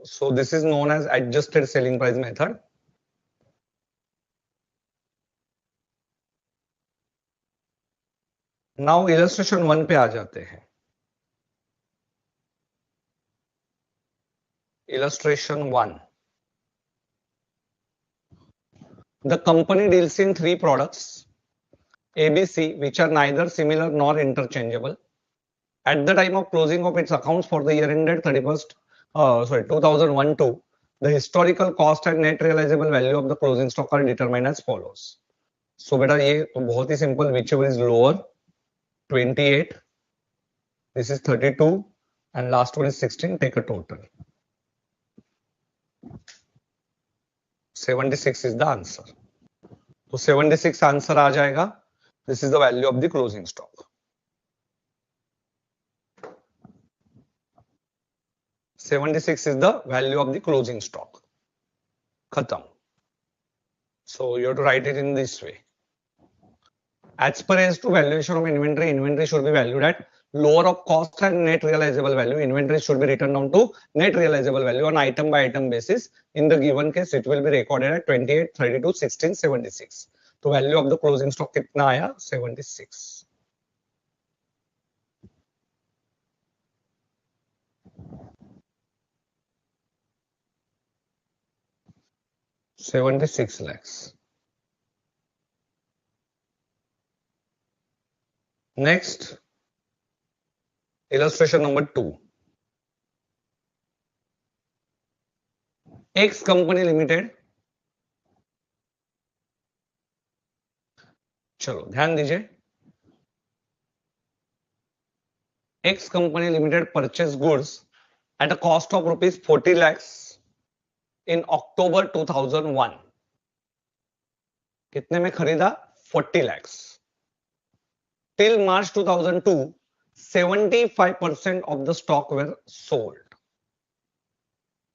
So this is known as adjusted selling price method. Now illustration 1 पे आ जाते हैं. Illustration 1. The company deals in 3 products ABC, which are neither similar nor interchangeable. At the time of closing of its accounts for the year ended 2001-2, the historical cost and net realizable value of the closing stock are determined as follows. So बेटा ये तो बहुत ही simple, whichever is lower, 28, this is 32 and last one is 16, take a total. 76 is the answer. तो 76 answer आ जाएगा. This is the value of the closing stock. 76 is the value of the closing stock. Khatam. So you have to write it in this way. As per as to valuation of inventory, inventory should be valued at lower of cost and net realizable value. Inventory should be written down to net realizable value on item by item basis. In the given case, it will be recorded at 28, 32, 16, 76. तो value of the closing stock कितना आया, 76. $76 lakhs. Next, illustration number 2. X company limited. चलो ध्यान दीजिए. X company limited purchased goods at a cost of rupees 40 lakhs in October 2001. कितने में खरीदा, 40 lakhs. Till March 2002, 75% of the stock were sold.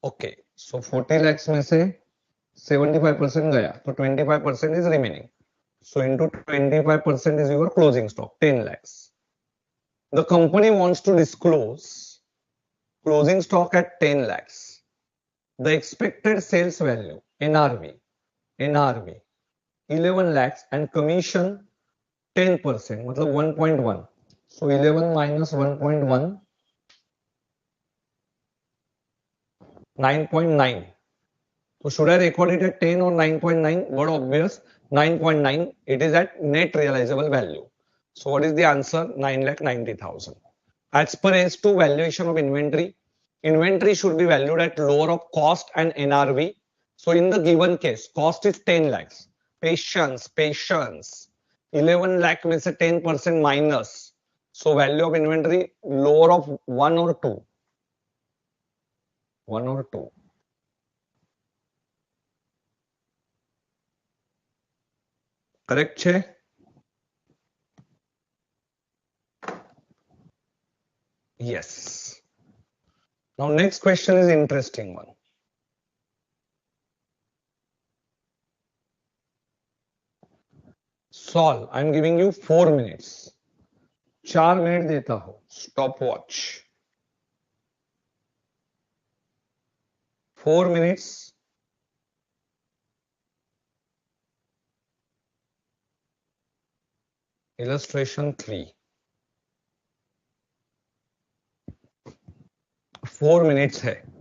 Okay, so 40 lakhs में से 75% गया तो 25% is remaining. So into 25% is your closing stock, 10 lakhs. The company wants to disclose closing stock at 10 lakhs. The expected sales value, NRV, 11 lakhs and commission 10%, मतलब 1.1. So 11 minus 1.1, 9.9. So should I record it at 10 or 9.9? What obvious? 9.9. It is at net realizable value. So what is the answer? 9,90,000. As per S2 valuation of inventory, inventory should be valued at lower of cost and NRV. So in the given case, cost is 10 lakhs. Patience. 11 lakh means a 10% minus. So value of inventory lower of 1 or 2. 1 or 2. Correct છે? Yes. Now next question is interesting one. Solve. I am giving you 4 minutes. 4 minute देता हूं. Stopwatch. 4 minutes. Illustration 3. 4 minutes है.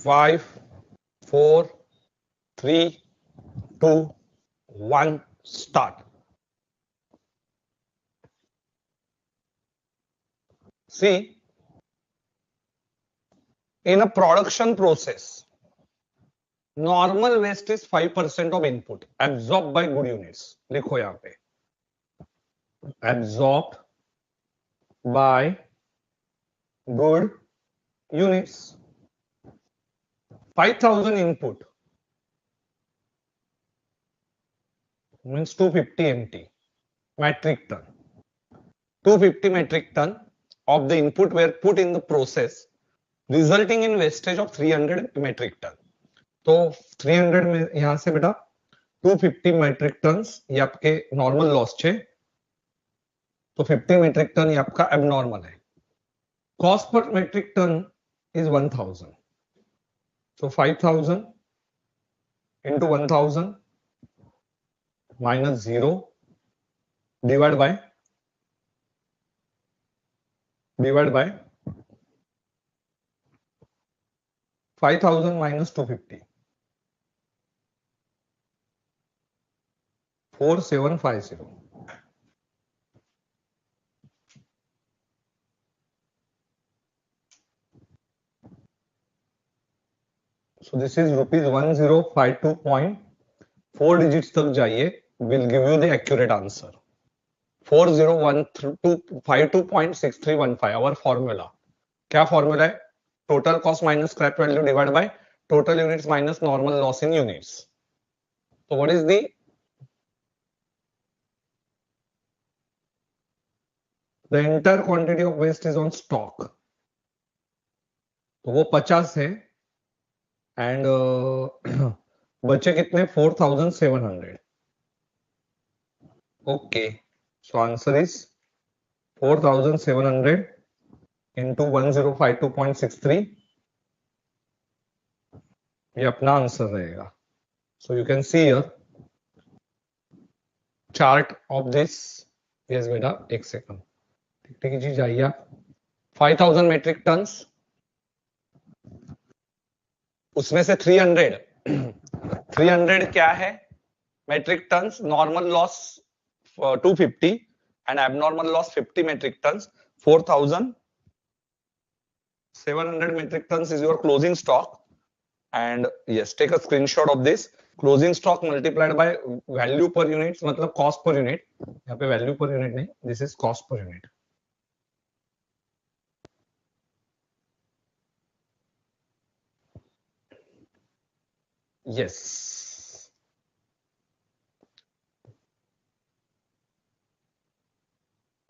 5 4 3 2 1 start. See, in a production process, normal waste is 5% of input absorbed by good units. लिखो यहाँ पे absorbed by good units. 5,000 input means 250 MT metric ton. 250 metric ton of the input were put in the process, resulting in wastage of 300 metric ton. तो 300 में यहां से बेटा 250 metric ton ये आपके नॉर्मल लॉस है, तो 50 मेट्रिक टन ये आपका एबनॉर्मल है. कॉस्ट पर metric ton is 1000. So 5,000 into 1,000 minus 0 divided by 5,000 minus 250. 4750. So this is rupees 1052. 4 digits तक जाइए, will give you the accurate answer. 401252.6315. Our formula क्या formula है? Total cost minus scrap value divided by total units minus normal loss in units. So what is the entire quantity of waste is on stock. तो वो 50 है and बचे कितने 4,700. Okay, so answer is 4,700 into 1052.63. ये अपना answer रहेगा. So you can see here chart of this. Yes बेटा, एक सेकंड ठीक जी जाइए. 5,000 मेट्रिक टन्स, उसमें से 300 क्या है metric tons. Normal loss 250 and abnormal loss 50 metric tons. 4,700 metric tons is your closing stock. And yes, take a screenshot of this. Closing stock multiplied by value per unit, मतलब cost per unit. यहाँ पे value per unit नहीं, this is cost per unit. Yes.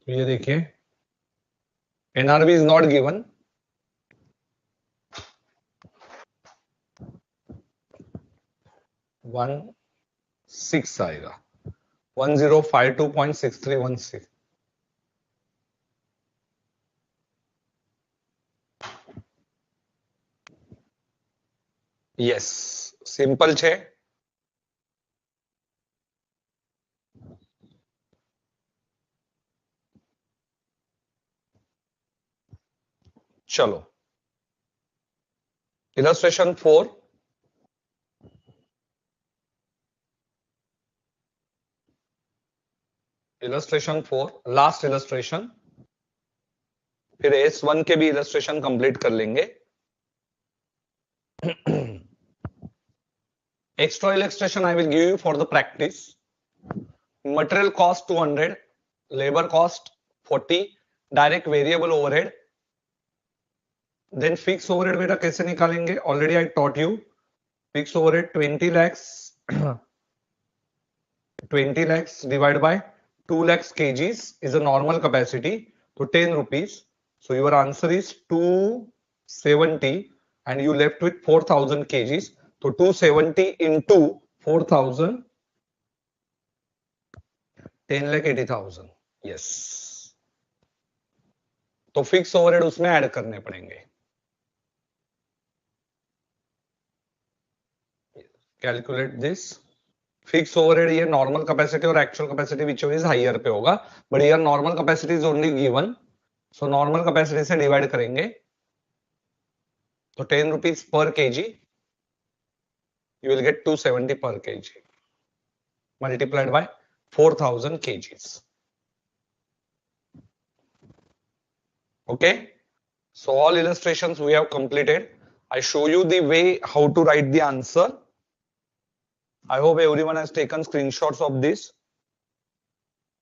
तो ये देखिए, NRV is not given. One 6 आएगा 1052.6316. Yes, simple છે. चलो इलस्ट्रेशन 4. इलस्ट्रेशन 4 लास्ट इलस्ट्रेशन, फिर S1 के भी इलस्ट्रेशन कंप्लीट कर लेंगे. Extra illustration I will give you for the practice. Material cost 200, labor cost 40, direct variable overhead. Then fixed overhead बेटा कैसे निकालेंगे? Already I taught you. Fixed overhead 20 lakhs 20 lakhs divided by 2 lakhs kgs is a normal capacity, so 10 rupees. So your answer is 270 and you left with 4,000 kgs. So 270 into 4,000, 10,80,000. Yes. तो fix overhead उसमें add करने पड़ेंगे. Calculate this. Fix overhead ये normal capacity और actual capacity which is higher पे होगा, but यार normal capacity is only given, so normal capacity से डिवाइड करेंगे. तो 10 rupees per kg, you will get 270 per kg multiplied by 4000 kgs. Okay, so all illustrations we have completed. I show you the way how to write the answer. I hope everyone has taken screenshots of this.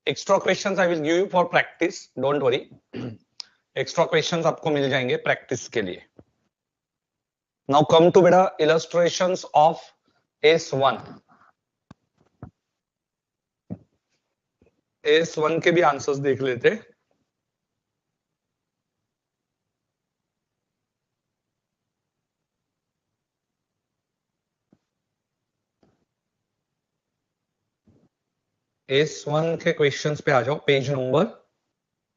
Extra questions I will give you for practice, don't worry. Extra questions आपको मिल जाएंगे practice के लिए. Now come to बेटा illustrations of S1. S1 के भी answers देख लेते. S1 के क्वेश्चंस पे आ जाओ. पेज नंबर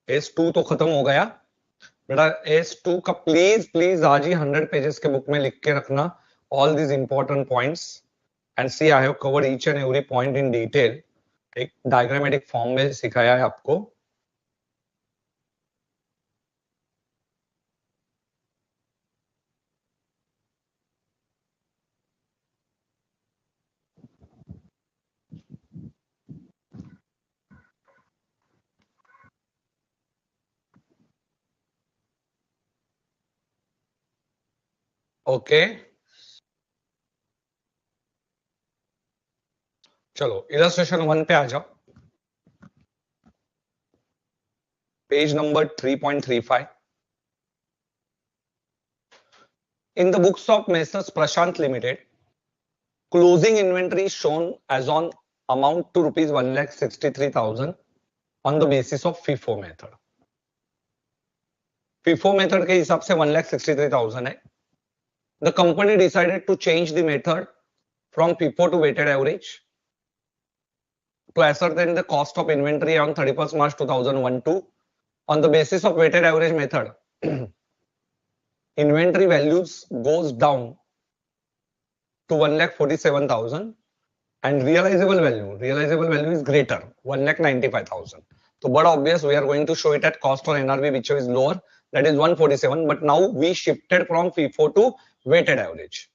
S2 तो खत्म हो गया बेटा. S2 का प्लीज आज ही 100 पेजेस के बुक में लिख के रखना all these important points and see I have covered each and every point in detail. एक डायग्रामेटिक फॉर्म में सिखाया है आपको. ओके चलो इलस्ट्रेशन 1 पे आ जाओ. Page number 3.35. In the books of Messrs Prashant Limited, closing inventory is shown as on amount to rupees 1,63,000 on the basis of FIFO method. FIFO method के हिसाब से 1,63,000 है. The company decided to change the method from FIFO to weighted average to ascertain the cost of inventory on 31st March 2012. On the basis of weighted average method, inventory values goes down to 1,47,000 and realizable value is greater, 1,95,000. So but obvious we are going to show it at cost or NRV which is lower, that is 147. But now we shifted from FIFO to weighted average.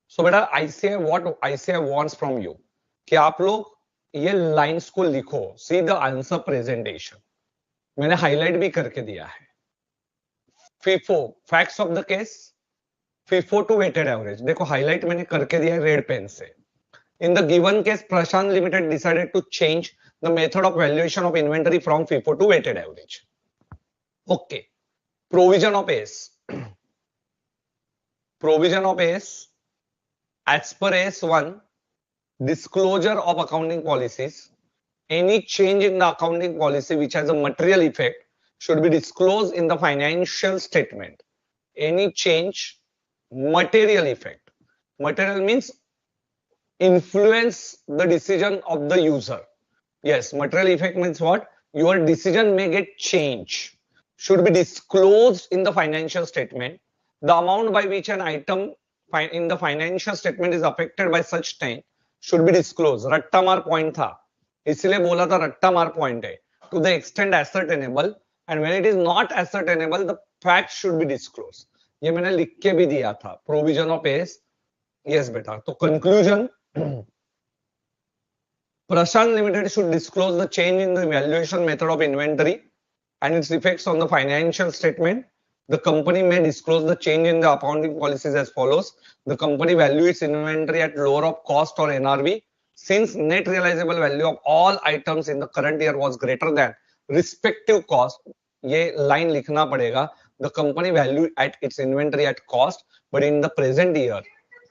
So beta what ICAI wants from you कि आप लोग ये lines को लिखो. See the answer presentation मैंने highlight भी करके दिया है. FIFO facts of the case, FIFO to weighted average देखो हाईलाइट मैंने करके दिया है रेड पेन से. In the given case, Prashant Limited decided to change the method of valuation of inventory from FIFO to weighted average. Okay. Provision of AS. Provision of AS. As per AS1, disclosure of accounting policies. Any change in the accounting policy which has a material effect should be disclosed in the financial statement. Any change, material effect. Material means influence the decision of the user. Yes, material effect means what? Your decision may get changed. Should be disclosed in the financial statement. The amount by which an item in the financial statement is affected by such time should be disclosed. रट्टा मार point था, इसलिए बोला था रट्टा मार point है. To the extent ascertainable, and when it is not ascertainable, the fact should be disclosed. ये मैंने लिख के भी दिया था. Provision of AS. Yes बेटा. तो conclusion. Prashant Limited should disclose the change in the valuation method of inventory and its effects on the financial statement. The company may disclose the change in the accounting policies as follows. The company value its inventory at lower of cost or NRV since net realizable value of all items in the current year was greater than respective cost. ये line लिखना पड़ेगा. The company value at its inventory at cost, but in the present year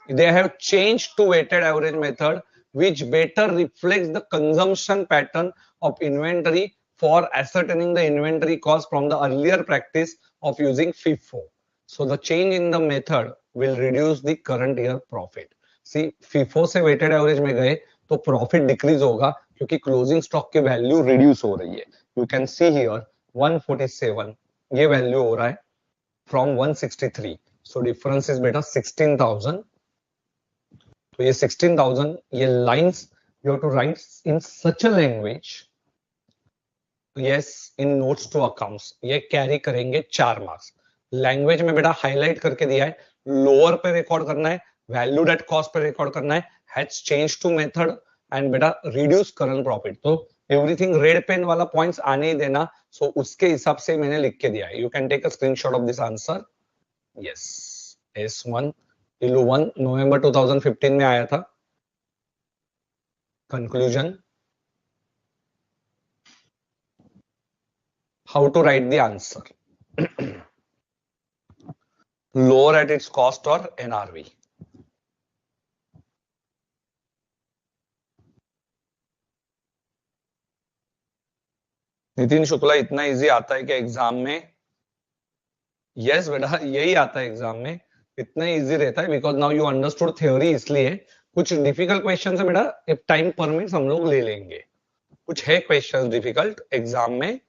they have changed to weighted average method which better reflects the consumption pattern of inventory for ascertaining the inventory cost from the earlier practice of using FIFO. So the change in the method will reduce the current year profit. See, FIFO से weighted average में गए तो profit decrease होगा क्योंकि closing stock की value reduce हो रही है. You can see here 147 ये value हो रहा है from 163. So difference is बेटा 16,000. तो ये 16,000 ये lines you have to write in such a language. Yes, in notes to accounts ये carry करेंगे 4 marks. लैंग्वेज में बेटा हाईलाइट करके दिया है लोअर पे रिकॉर्ड करना है, वैल्यूड एट कॉस्ट पे रिकॉर्ड करना है, has change to method and बेटा रिड्यूस करंट प्रॉफिट। तो एवरीथिंग रेड पेन वाला पॉइंट्स आने ही देना, सो उसके हिसाब से मैंने लिख के दिया है। You can take a screenshot of this answer. Yes, S1 इलू 1 नवंबर 2015 में आया था। Conclusion, how to write the answer, lower at its cost or NRV। Nitin Shukla, इतना इजी आता है कि एग्जाम में? यस बेटा, यही आता है एग्जाम में, इतना इजी रहता है because now you understood theory. इसलिए कुछ डिफिकल्ट क्वेश्चन है बेटा, इफ टाइम परमिट्स हम लोग ले लेंगे। कुछ है क्वेश्चन डिफिकल्ट एग्जाम में।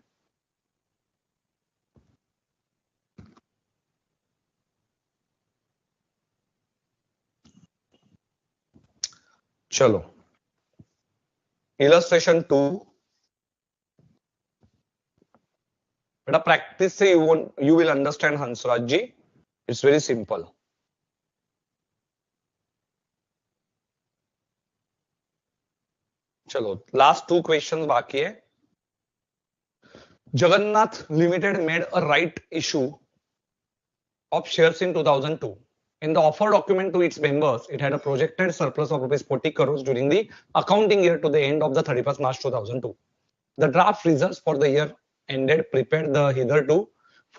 चलो, इलस्ट्रेशन 2 बेटा, प्रैक्टिस से you will understand Hansraj ji, it's very simple. चलो, लास्ट 2 क्वेश्चन बाकी है। Jagannath Limited made a right issue of shares in 2002. In the offer document to its members, it had a projected surplus of rupees 40 crores during the accounting year to the end of the 31st March 2002. The draft results for the year ended prepared the hitherto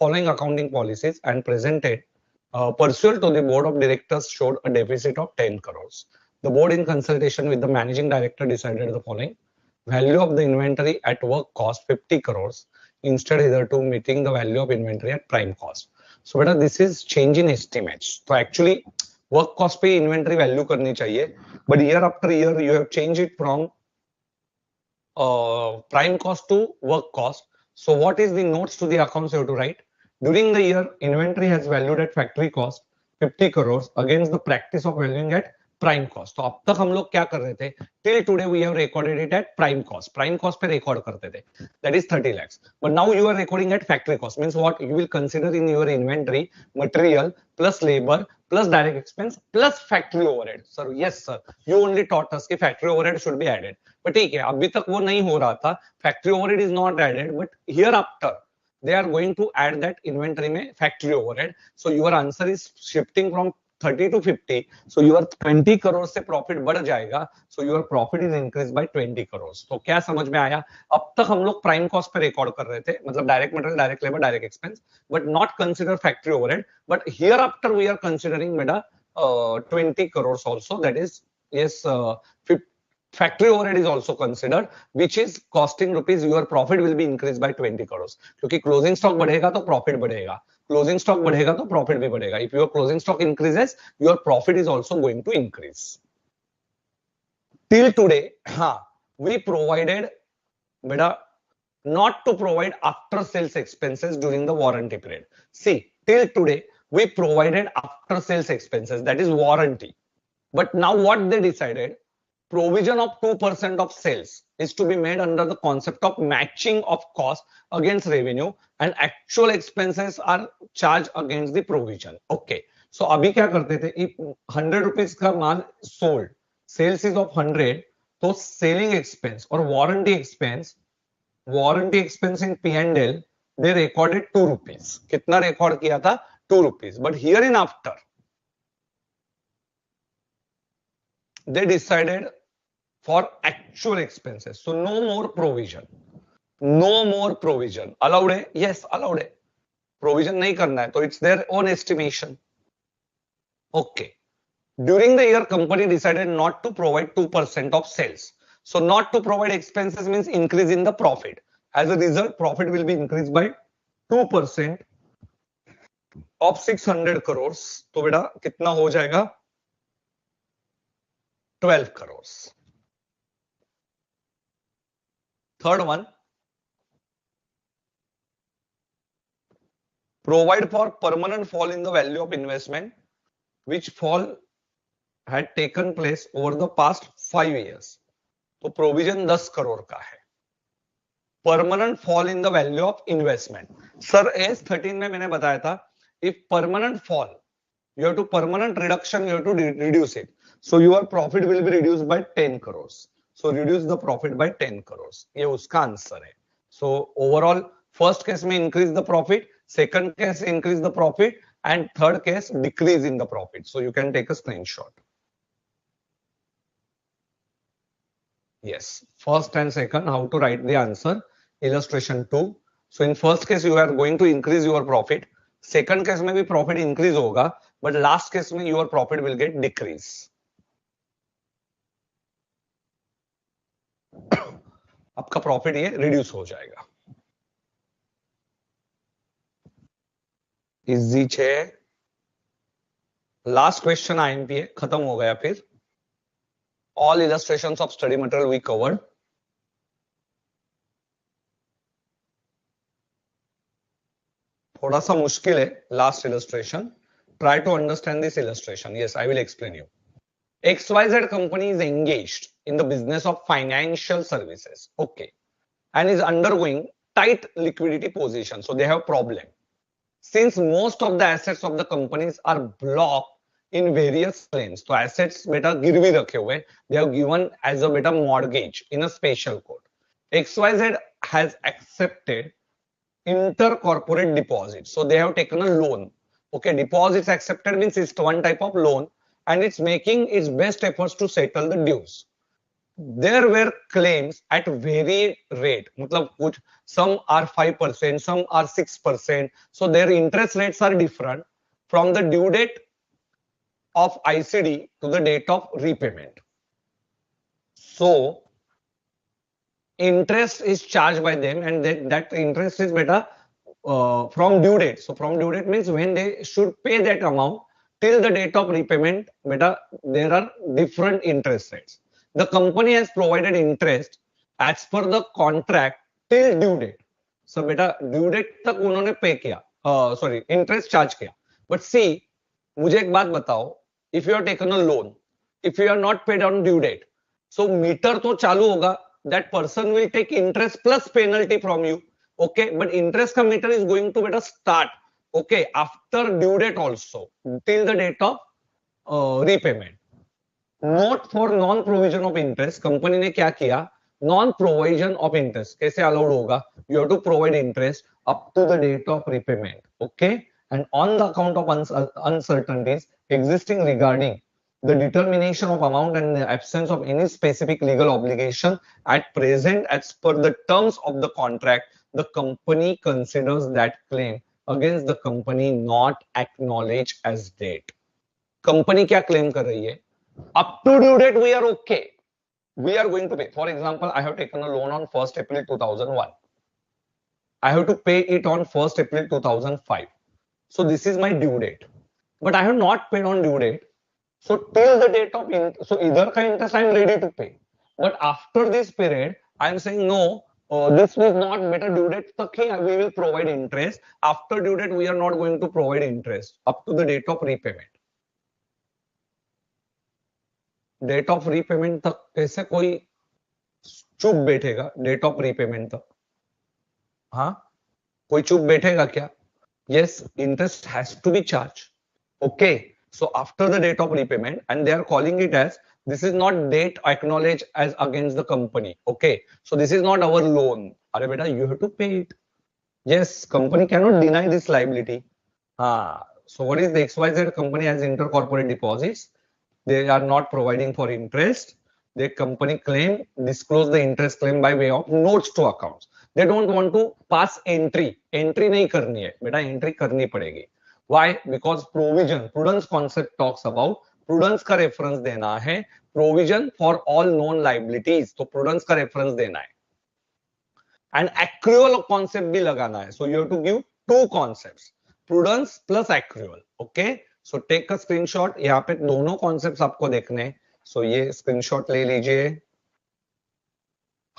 following accounting policies and presented pursuant to the board of directors showed a deficit of 10 crores. The board in consultation with the managing director decided the following: value of the inventory at work cost 50 crores instead hitherto meeting the value of inventory at prime cost. So beta, this is change in estimates. So actually work cost पे inventory value करनी चाहिए, but year after year you have changed it from prime cost to work cost. So what is the notes to the accounts you have to write? During the year, inventory has valued at factory cost 50 crores against the practice of valuing at prime cost. तो अब तक हम लोग क्या कर रहे थे? Till today we have recorded it at prime cost. Prime cost पे रिकॉर्ड करते थे, that is 30 lakhs, but now you are recording at factory cost. Means what? You will consider in your inventory material plus labour plus direct expense plus factory overhead. Sir yes sir, you only taught us कि factory overhead should be added, but ठीक है, अभी तक वो नहीं हो रहा था। Factory overhead is not added, but here after they are going to add that inventory में factory overhead. So your answer is shifting from 30 to 50. So your 20 crore से प्रॉफिट बढ़ जाएगा. So your profit is increased by 20 crore. तो क्या समझ में आया? अब तक हम लोग प्राइम कॉस्ट पे रिकॉर्ड कर रहे थे, मतलब direct material, direct labour, direct expense, but not consider factory overhead. But here after we are considering बेटा 20 crore also. That is yes, factory overhead is also considered, which is costing rupees. Your profit will be increased by 20 crores. क्योंकि closing stock बढ़ेगा तो profit बढ़ेगा, closing stock बढ़ेगा तो profit भी बढ़ेगा. If your closing stock increases, your profit is also going to increase. Till today, we provided beta not to provide after sales expenses during the warranty period. See, till today we provided after sales expenses, that is warranty. But now what they decided? Provision of 2% of sales is to be made under the concept of matching of cost against revenue and actual expenses are charged against the provision. Okay. So अभी क्या करते थे? if 100 rupees का माल sold, sales is of 100, तो selling expense और warranty expense in P&L they recorded 2 rupees. कितना record किया था? 2 rupees. But here in after they decided for actual expenses. So no more provision. No more provision. Allowed है? Yes, allowed है. Provision नहीं करना है, तो it's their own estimation. Okay. During the year, company decided not to provide 2% of sales. So not to provide expenses means increase in the profit. As a result, profit will be increased by 2% of 600 crores. तो बेटा कितना हो जाएगा? 12 crores. Third one, provide for permanent fall in the value of investment, which fall had taken place over the past 5 years. तो provision 10 crore का है. Permanent fall in the value of investment. Sir S13 में मैंने बताया था, if permanent fall you have to permanent reduction, you have to reduce it. So your profit will be reduced by 10 crores. So reduce the profit by 10 crores. ये उसका answer है. So overall first case में increase the profit, second case increase the profit, and third case decrease in the profit. So you can take a screenshot. Yes, first and second, how to write the answer. Illustration 2. So in first case you are going to increase your profit. Second case में भी profit increase होगा, but last case में your profit will get decrease. आपका profit ये reduce हो जाएगा. Easy छे. Last question IMP है, खत्म हो गया फिर. All illustrations of study material we covered. थोड़ा सा मुश्किल है last illustration. Try to understand this illustration. Yes, I will explain you. XYZ company is engaged in the business of financial services. Okay. And is undergoing tight liquidity position. So they have problem. Since most of the assets of the companies are blocked in various claims, so assets beta गिरवी रखे हुए, they have given as a beta mortgage in a special court. XYZ has accepted intercorporate deposits. So they have taken a loan. Okay, deposits accepted means it's one type of loan, and it's making its best efforts to settle the dues. There were claims at varied rate. मतलब कुछ some are 5%, some are 6%. So their interest rates are different from the due date of ICD to the date of repayment. So interest is charged by them, and that interest is better from due date. So from due date means when they should pay that amount till the date of repayment, better there are different interest rates. The company has provided interest as per the contract till due date. So बेटा due date तक उन्होंने पे किया, sorry interest charge किया. But see, मुझे एक बात बताओ, if you have taken a loan, if you are not paid on due date, so meter तो चालू होगा, that person will take interest plus penalty from you. Okay, but interest का meter is going to बेटा start. Okay, after due date also till the date of repayment. Not for non-provision of interest. Company ने क्या किया? Non-provision of interest कैसे allowed होगा? You have to provide interest up to the date of repayment. Okay, and on the account of uncertainties existing regarding the determination of amount and the absence of any specific legal obligation at present as per the terms of the contract, the company considers that claim against the company not acknowledged as debt. Company क्या claim कर रही है? Up to due date we are okay, we are going to pay. For example, I have taken a loan on 1st April 2001. I have to pay it on 1st April 2005. So this is my due date, but I have not paid on due date. So till the date of so either का interest I am ready to pay, but after this period I am saying no, this is not better due date तक ही we will provide interest. After due date we are not going to provide interest up to the date of repayment. Date of repayment तक कैसे कोई चुप बैठेगा? Date of repayment तक हाँ कोई चुप बैठेगा क्या? Yes, interest has to be charge. Okay, so after the date of repayment and they are calling it as this is not debt acknowledge as against the company. Okay, so this is not our loan. अरे बेटा you have to pay it. Yes, company can not deny this liability. हाँ, so what is the XYZ company has intercorporate deposits. They are not providing for interest. The company claim disclose the interest claim by way of notes to accounts. They don't want to pass entry. Entry नहीं करनी है बेटा, entry करनी पड़ेगी. Why? Because provision, prudence concept talks about prudence का reference देना है. Provision for all known liabilities. तो prudence का reference देना है. And accrual concept भी लगाना है. So you have to give two concepts. Prudence plus accrual. Okay. So take a screenshot. यहाँ पे दोनों कॉन्सेप्ट्स आपको देखने. सो ये स्क्रीनशॉट ले लीजिए.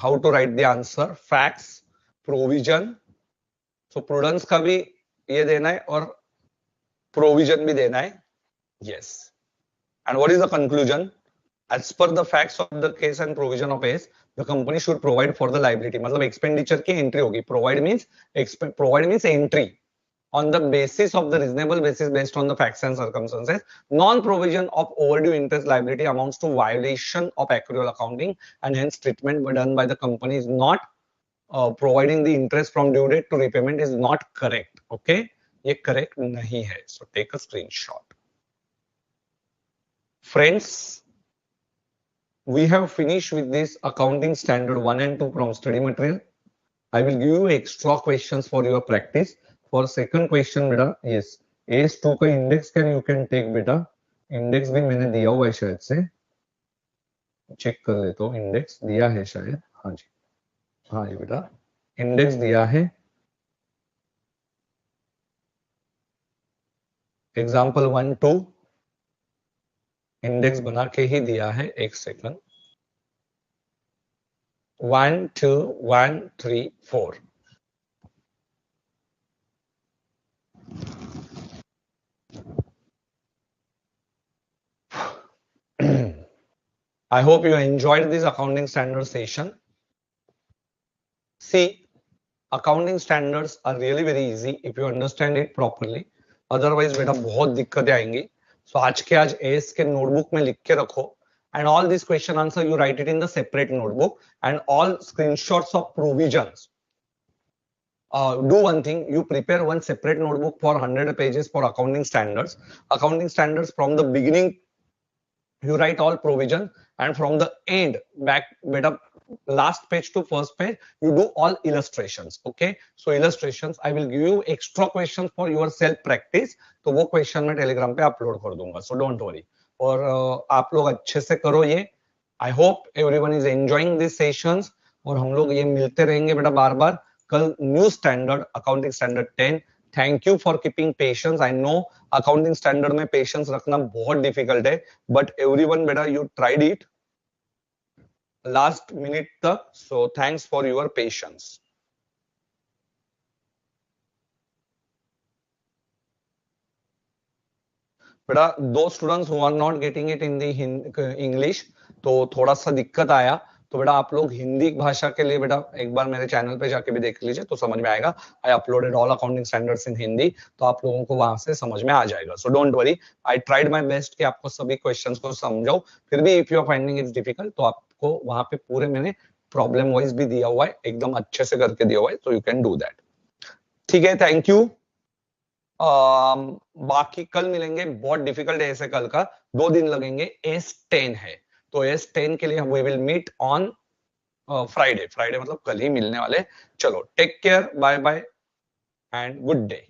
How to write the answer. Facts, provision. So prudence का भी ये देना है और प्रोविजन भी देना है. Yes, and what is the conclusion? As per the facts of the case and provision of AS, the company should provide for the liability. मतलब एक्सपेंडिचर की एंट्री होगी. Provide means entry on the basis of the reasonable basis based on the facts and circumstances. Non-provision of overdue interest liability amounts to violation of accrual accounting, and hence treatment done by the company is not providing the interest from due date to repayment is not correct. Okay, ये correct नहीं है. So take a screenshot. Friends, we have finished with this accounting standard 1 and 2 from study material. I will give you extra questions for your practice. For second question बेटा, yes, AS2 का index you can take बेटा. Index भी मैंने दिया हुआ है शायद से. चेक कर ले तो index दिया है शायद. हाँ जी, हाँ जी बेटा, index दिया है. Example 1, 2 इंडेक्स बना के ही दिया है. एक second. 1, 2, 1, 3, 4. I hope you enjoyed this accounting standard session. See, accounting standards are really very easy if you understand it properly. Otherwise बेटा बहुत दिक्कतें आएंगी. So आज के आज AS के नोटबुक में लिख के रखो, and all these question answer you write it in the separate notebook, and all screenshots of provisions. Do one thing, you prepare one separate notebook for 100 pages for accounting standards. Accounting standards from the beginning you write all provision, and from the end back beta last page to first page you do all illustrations. Okay, so illustrations I will give you extra questions for your self practice, तो वो question मैं Telegram पे upload कर दूंगा, so don't worry. और आप लोग अच्छे से करो ये. I hope everyone is enjoying these sessions, और हम लोग ये मिलते रहेंगे बेटा बार बार. कल new standard accounting standard 10. Thank you for keeping patience. I know accounting standard में patience रखना बहुत difficult है, but everyone बेटा you tried it last minute तक, so thanks for your patience. बेटा दो students who are not getting it in the English, तो थोड़ा सा दिक्कत आया, तो बेटा आप लोग हिंदी भाषा के लिए बेटा एक बार मेरे चैनल पे जाके भी देख लीजिए तो समझ में आएगा. I uploaded all accounting standards in Hindi, तो आप लोगों को वहां से समझ में आ जाएगा. So don't worry, I tried my best कि आपको सभी क्वेश्चंस को समझाऊं. फिर भी if you are finding it's difficult तो आपको वहां पे पूरे मैंने प्रॉब्लम वाइज भी दिया हुआ है, एकदम अच्छे से करके दिया हुआ है, तो यू कैन डू दैट. ठीक है, थैंक यू. बाकी कल मिलेंगे. बहुत डिफिकल्ट है ऐसे, कल का 2 दिन लगेंगे. S10 है, तो S10 के लिए हम we will meet on Friday. Friday मतलब कल ही मिलने वाले. चलो, take care, bye bye and good day.